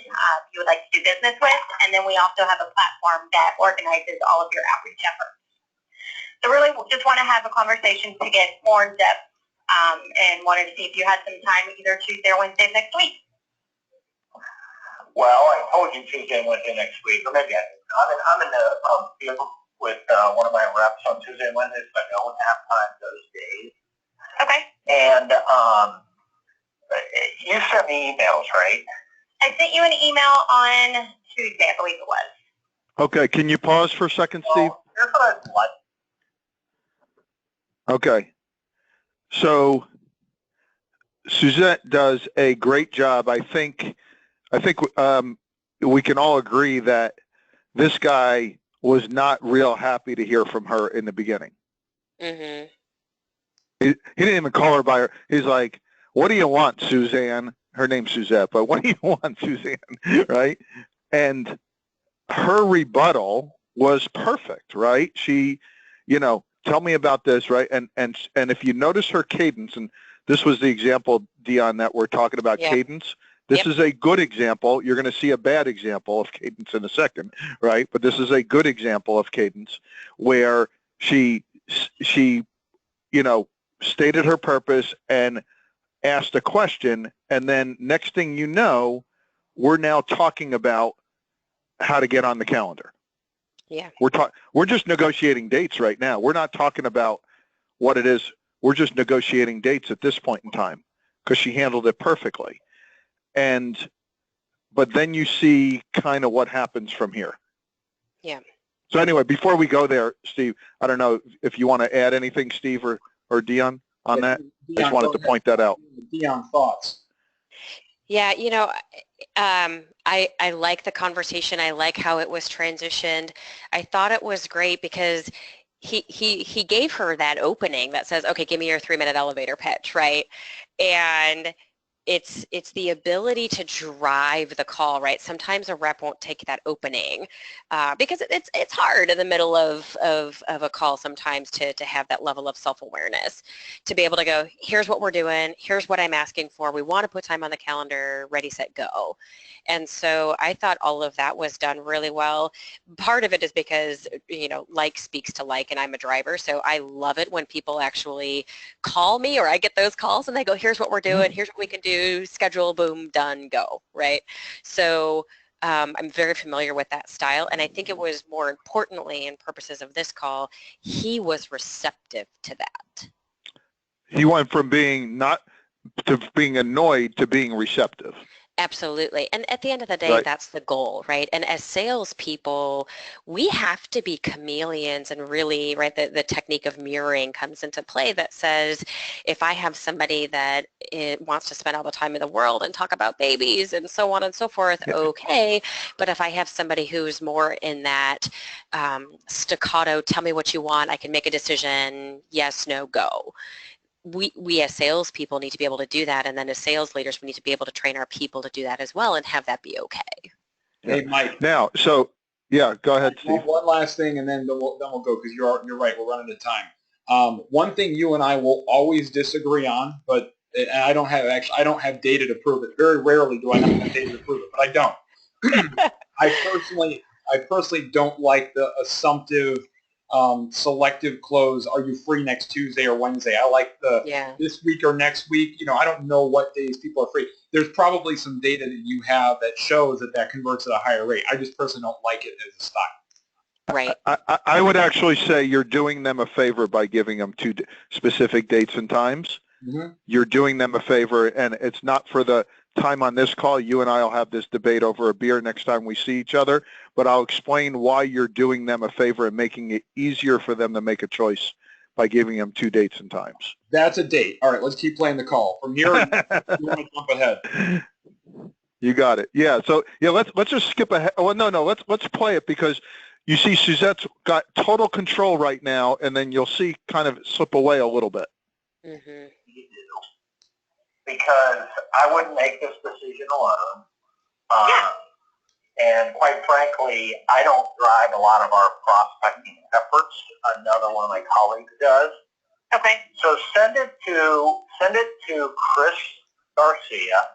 you would like to do business with. And then we also have a platform that organizes all of your outreach efforts. So really just want to have a conversation to get more in depth, and wanted to see if you had some time either Tuesday or Wednesday next week. Well, I told you Tuesday and Wednesday next week, or maybe I'm in the field with one of my reps on Tuesday and Wednesday, so I don't have time those days. Okay. And you sent me emails, right? I sent you an email on Tuesday, I believe it was. Okay, can you pause for a second, Steve? Here's what I'd like. Okay. So Suzette does a great job. I think we can all agree that this guy was not real happy to hear from her in the beginning. He didn't even call her by her. He's like, "What do you want, Suzanne?" Her name's Suzette, but what do you want, Suzanne? Right? And her rebuttal was perfect, right? She, tell me about this, right? And if you notice her cadence, and this was the example, Dionne, that we're talking about cadence. This is a good example. You're going to see a bad example of cadence in a second, right? But this is a good example of cadence where she stated her purpose and asked a question, and then next thing you know, we're now talking about how to get on the calendar. Yeah. We're just negotiating dates right now. We're not talking about what it is. We're just negotiating dates at this point in time, because she handled it perfectly. But then you see kind of what happens from here. Yeah. So anyway, before we go there, Steve, I don't know if you want to add anything, Steve or Dionne, on that. I just wanted to point that out. Dionne, thoughts? Yeah, I like the conversation. I like how it was transitioned. I thought it was great because he gave her that opening that says, okay, give me your 3-minute elevator pitch, right? And it's the ability to drive the call, right? Sometimes a rep won't take that opening because it's hard in the middle of a call sometimes to have that level of self-awareness, to be able to go, here's what we're doing, here's what I'm asking for, we want to put time on the calendar, ready, set, go. And so I thought all of that was done really well. Part of it is because, like speaks to like, and I'm a driver, so I love it when people actually call me, or I get those calls and they go, here's what we're doing, here's what we can do, schedule, boom, done, go, right? So I'm very familiar with that style, and I think it was more importantly, in purposes of this call, he was receptive to that. He went from being annoyed to being receptive. Absolutely. And at the end of the day, Right. That's the goal, right? And as salespeople, we have to be chameleons, and really, right, the technique of mirroring comes into play that says, if I have somebody that wants to spend all the time in the world and talk about babies and so on and so forth, okay. But if I have somebody who's more in that staccato, tell me what you want, I can make a decision, yes, no, go. We as salespeople need to be able to do that, and then as sales leaders, we need to be able to train our people to do that as well and have that be okay. Hey, Mike. Now, go ahead, Steve. One last thing, and then we'll go, because you're right. We're running out of time. One thing you and I will always disagree on, but I don't have data to prove it. Very rarely do I not have data to prove it, but I don't. I personally don't like the assumptive, selective close. Are you free next Tuesday or Wednesday? I like this week or next week. I don't know what days people are free. There's probably some data that you have that shows that converts at a higher rate. I just personally don't like it as a style. Right. I would actually say you're doing them a favor by giving them 2 specific dates and times. Mm-hmm. You're doing them a favor, and it's not for the time on this call. You and I will have this debate over a beer next time we see each other, but I'll explain why you're doing them a favor and making it easier for them to make a choice by giving them 2 dates and times. That's a date. All right, let's keep playing the call. From here, you want to jump ahead. You got it. Yeah, so let's just skip ahead. Oh, no, let's play it, because you see Suzette's got total control right now, and then you'll see kind of slip away a little bit. Mm-hmm. Because I wouldn't make this decision alone. And quite frankly, I don't drive a lot of our prospecting efforts. Another one of my colleagues does. Okay. So send it to Chris Garcia.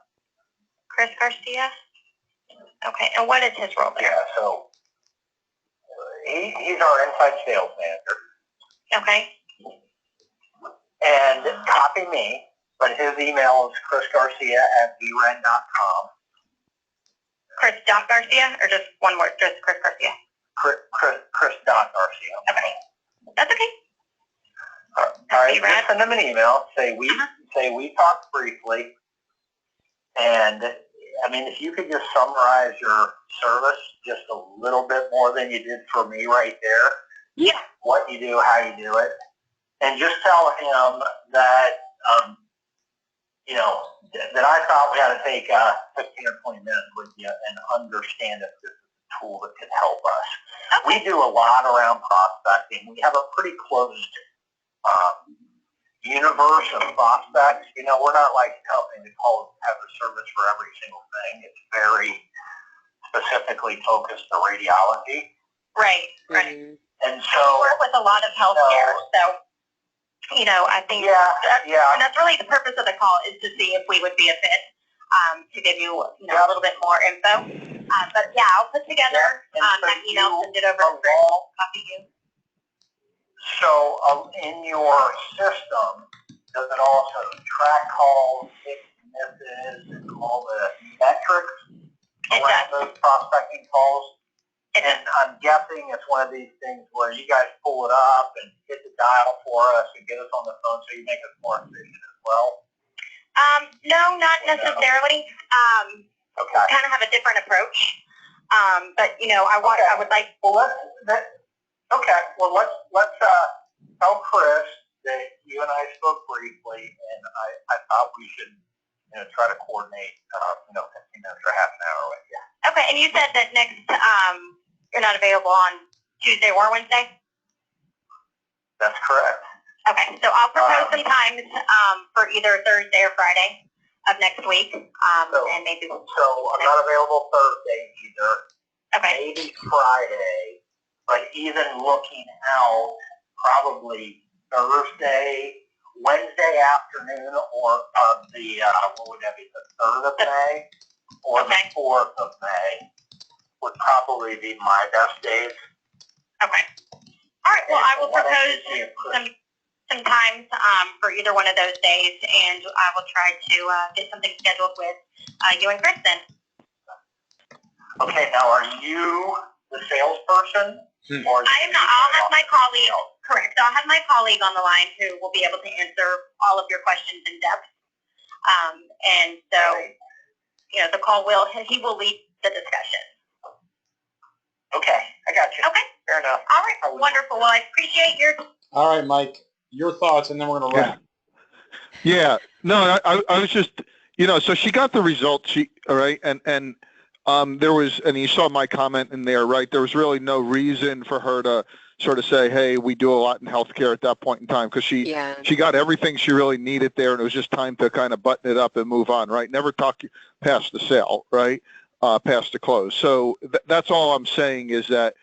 Chris Garcia? Okay, and what is his role there? Yeah, so he's our inside sales manager. Okay. And copy me, but his email is chrisgarcia@vren.com. Chris.Garcia, or just one word, just Chris Garcia? Chris.Garcia. Okay. That's okay. All right, just send him an email. Say we talked briefly, and I mean, if you could just summarize your service just a little bit more than you did for me right there. Yeah. What you do, how you do it, and just tell him that that I thought we had to take 15 or 20 minutes with you and understand if this is a tool that could help us. Okay. We do a lot around prospecting. We have a pretty closed universe of prospects. We're not like a company that has a service for every single thing. It's very specifically focused to radiology. Right. Mm-hmm. And so we work with a lot of healthcare, so I think and that's really the purpose of the call, is to see if we would be a fit, to give you, a little bit more info. But yeah, I'll put together that email, send it over to Chris, copy you. So in your system, does it also track calls, hits, misses, and all the metrics around those prospecting calls? And I'm guessing it's one of these things where you guys pull it up and hit the dial for us and get us on the phone, so you make us more efficient as well? No, not necessarily. Okay. We kind of have a different approach. But I would like. Well, let's tell Chris that you and I spoke briefly, and I thought we should, try to coordinate, 15 minutes or half an hour with you. Okay, and you said that next, you're not available on Tuesday or Wednesday? That's correct. Okay, so I'll propose some times for either Thursday or Friday of next week, and maybe. So I'm not available Thursday either. Okay. Maybe Friday, but even looking out, probably Thursday, Wednesday afternoon, or what would that be, the 3rd of May, or the 4th of May would probably be my best days. Okay. All right. Well, I will propose some times for either one of those days, and I will try to get something scheduled with you and Chris then. Okay. Now, are you the salesperson? Or I am not. I'll have my colleague. Correct. So I'll have my colleague on the line who will be able to answer all of your questions in depth. And so, the call he will lead the discussion. Okay, I got you. Okay. Fair enough. All right. Wonderful. Well, I appreciate your. All right, Mike, your thoughts, and then we're going to wrap. Yeah. No, I was just, so she got the results. All right, and there was, and you saw my comment in there, right? There was really no reason for her to sort of say, hey, we do a lot in healthcare at that point in time, because she got everything she really needed there, and it was just time to kind of button it up and move on, right? Never talk past the sale, right? Past the close. So that's all I'm saying is that,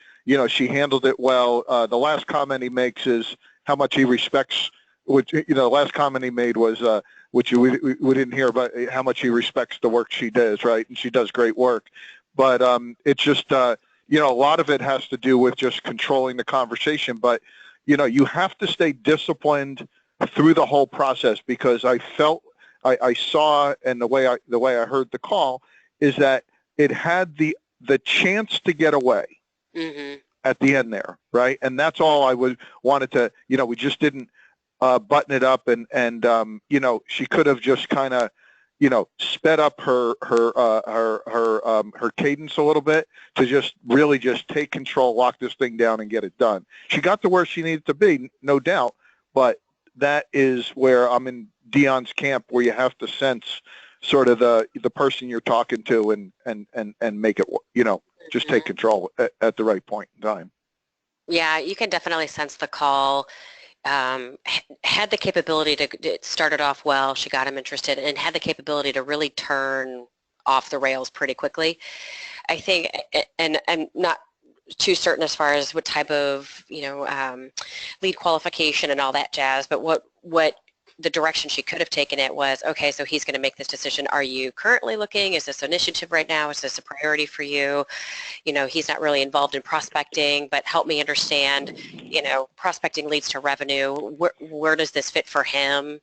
she handled it well. The last comment he makes is how much he respects, which, the last comment he made was, which we didn't hear, about how much he respects the work she does, right? And she does great work. But it's just, a lot of it has to do with just controlling the conversation. But, you have to stay disciplined through the whole process, because I felt, I saw, and the way I heard the call is that it had the chance to get away at the end there, right? And that's all I wanted to, we just didn't button it up, and she could have just kind of, sped up her cadence a little bit to just really just take control, lock this thing down, and get it done. She got to where she needed to be, no doubt, but that is where I'm in Dionne's camp, where you have to sense sort of the person you're talking to, and make it, just take control at the right point in time. Yeah, you can definitely sense the call. Had the capability to start it off well. She got him interested, and had the capability to really turn off the rails pretty quickly. I think, and I'm not too certain as far as what type of lead qualification and all that jazz, but what the direction she could have taken it was, okay, so he's going to make this decision. Are you currently looking? Is this initiative right now? Is this a priority for you? He's not really involved in prospecting, but help me understand, prospecting leads to revenue. Where does this fit for him?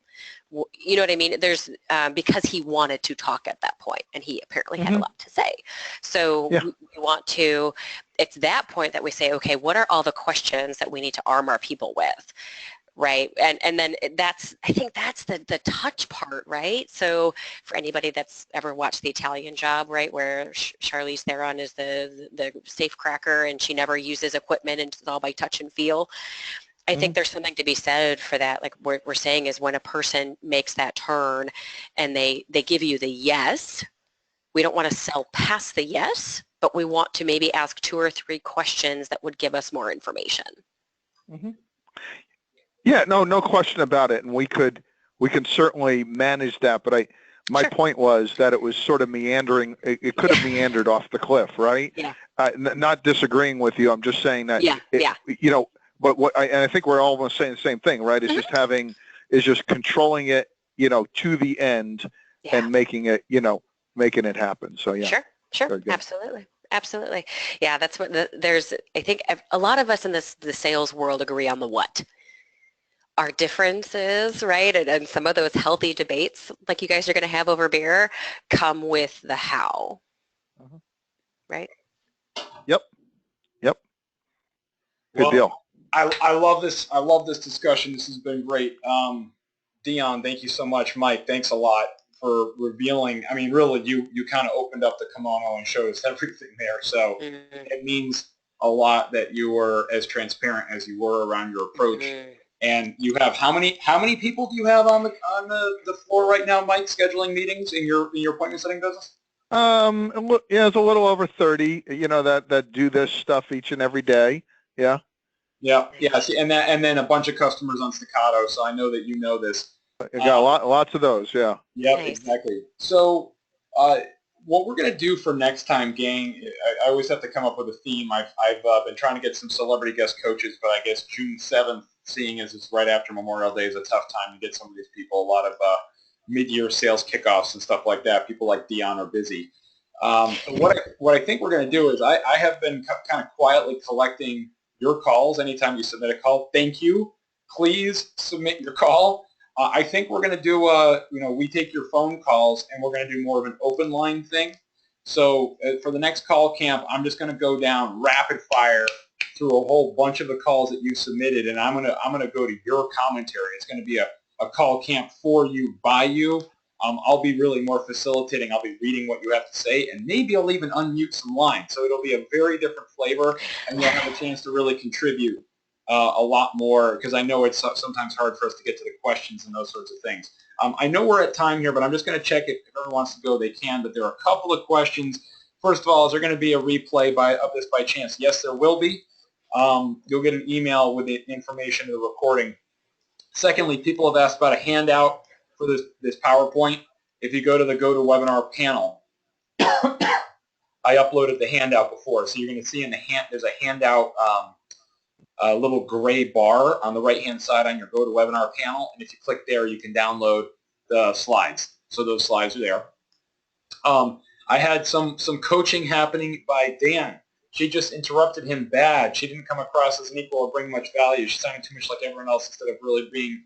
You know what I mean? There's, because he wanted to talk at that point, and he apparently had a lot to say. So we want to, it's that point that we say, okay, what are all the questions that we need to arm our people with? Right, and then I think that's the touch part, right? So for anybody that's ever watched The Italian Job, right, where Charlize Theron is the safe cracker, and she never uses equipment, and it's all by touch and feel. I think there's something to be said for that. Like what we're saying is, when a person makes that turn and they give you the yes, we don't want to sell past the yes, but we want to maybe ask 2 or 3 questions that would give us more information. Yeah, no question about it, and we can certainly manage that. But my point was that it was sort of meandering. It could have meandered off the cliff, right? Yeah. Not disagreeing with you. I'm just saying that. But and I think we're almost saying the same thing, right? It's just controlling it, to the end, and making it happen. So yeah. Sure, absolutely. Yeah, that's what I think a lot of us in the sales world agree on the what. Our differences, right, and some of those healthy debates like you guys are going to have over beer come with the how, right? Yep. Good deal. I love this. I love this discussion. This has been great. Dionne, thank you so much. Mike, thanks a lot for revealing. I mean, really, you kind of opened up the kimono and showed us everything there. So it means a lot that you were as transparent as you were around your approach. And you have how many people do you have on the floor right now, Mike, scheduling meetings in your appointment setting business? Yeah, it's a little over 30, that do this stuff each and every day. Yeah. Yeah. See, and then a bunch of customers on Staccato. So I know that you know this. I got lots of those. Yeah. Yep, Nice. exactly. So what we're gonna do for next time, gang, I always have to come up with a theme. I've been trying to get some celebrity guest coaches, but I guess June 7th, seeing as it's right after Memorial Day, is a tough time to get some of these people. A lot of mid-year sales kickoffs and stuff like that. People like Dionne are busy. So what I think we're going to do is I have been kind of quietly collecting your calls anytime you submit a call. Thank you. Please submit your call. I think we're going to do we take your phone calls and we're going to do more of an open line thing. So for the next call camp, I'm just going to go down rapid fire through a whole bunch of the calls that you submitted, and I'm gonna go to your commentary. It's going to be a call camp for you, by you. I'll be really more facilitating. I'll be reading what you have to say, and maybe I'll even unmute some lines. So it'll be a very different flavor, and you'll have a chance to really contribute a lot more, because I know it's sometimes hard for us to get to the questions and those sorts of things. I know we're at time here, but I'm just going to check if everyone wants to go, they can. But there are a couple of questions. First of all, is there going to be a replay of this by chance? Yes, there will be. You'll get an email with the information of the recording. Secondly, people have asked about a handout for this PowerPoint. If you go to the GoToWebinar panel, I uploaded the handout before, so you're going to see there's a handout, a little gray bar on the right-hand side on your GoToWebinar panel, and if you click there, you can download the slides. So those slides are there. I had some coaching happening by Dan. She just interrupted him bad. She didn't come across as an equal or bring much value. She sounded too much like everyone else instead of really being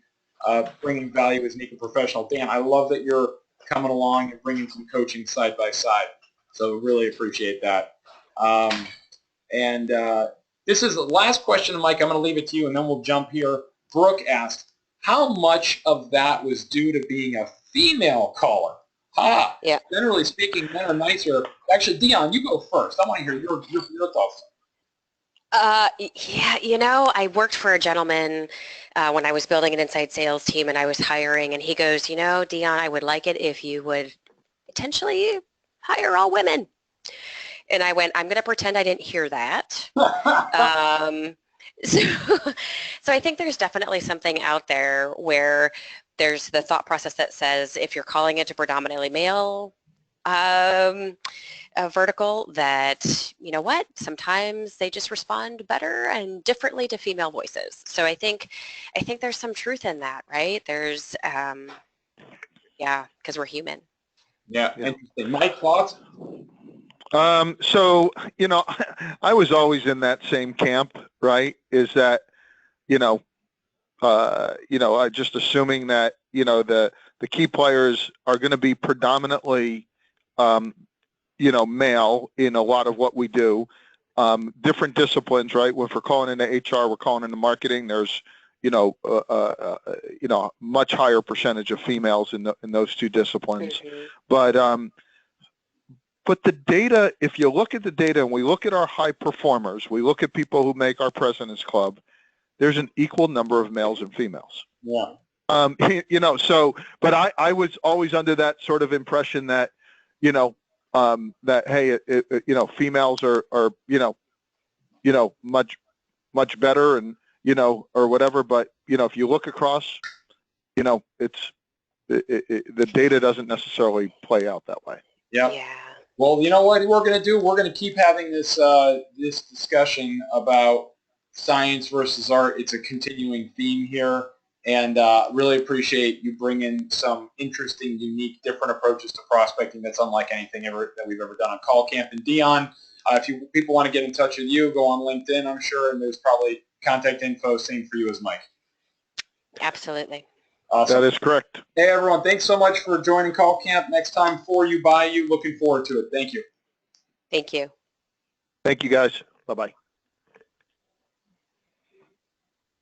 bringing value as an equal professional. Dan, I love that you're coming along and bringing some coaching side by side. So really appreciate that. This is the last question, Mike. I'm going to leave it to you, and then we'll jump here. Brooke asked, how much of that was due to being a female caller? Yeah. Generally speaking, men are nicer. Actually, Dionne, you go first. I want to hear your thoughts. Yeah, I worked for a gentleman when I was building an inside sales team, and I was hiring, and he goes, Dionne, I would like it if you would potentially hire all women. And I went, I'm going to pretend I didn't hear that. So I think there's definitely something out there where there's the thought process that says if you're calling it a predominantly male vertical, that, sometimes they just respond better and differently to female voices. So I think there's some truth in that, right? There's, because we're human. Yeah, interesting. Mike, thoughts? So, I was always in that same camp, right? Is that, just assuming that, the key players are going to be predominantly, male in a lot of what we do. Different disciplines, right? If we're calling into HR, we're calling into marketing, there's, much higher percentage of females in those two disciplines. Mm-hmm. But the data, if you look at the data and we look at our high performers, we look at people who make our President's Club, there's an equal number of males and females. Yeah. But I was always under that sort of impression that, that, hey, females are much better and, or whatever. But, if you look across, the data doesn't necessarily play out that way. Yeah. Well, you know what we're going to do? We're going to keep having this this discussion about science versus art. It's a continuing theme here, and really appreciate you bringing some interesting, unique, different approaches to prospecting that's unlike anything that we've ever done on Call Camp. And Dionne, if people want to get in touch with you, go on LinkedIn, I'm sure, and there's probably contact info, same for you as Mike. Absolutely. Awesome. That is correct. Hey, everyone. Thanks so much for joining Call Camp. Next time, for you, by you. Looking forward to it. Thank you. Thank you. Thank you, guys. Bye-bye.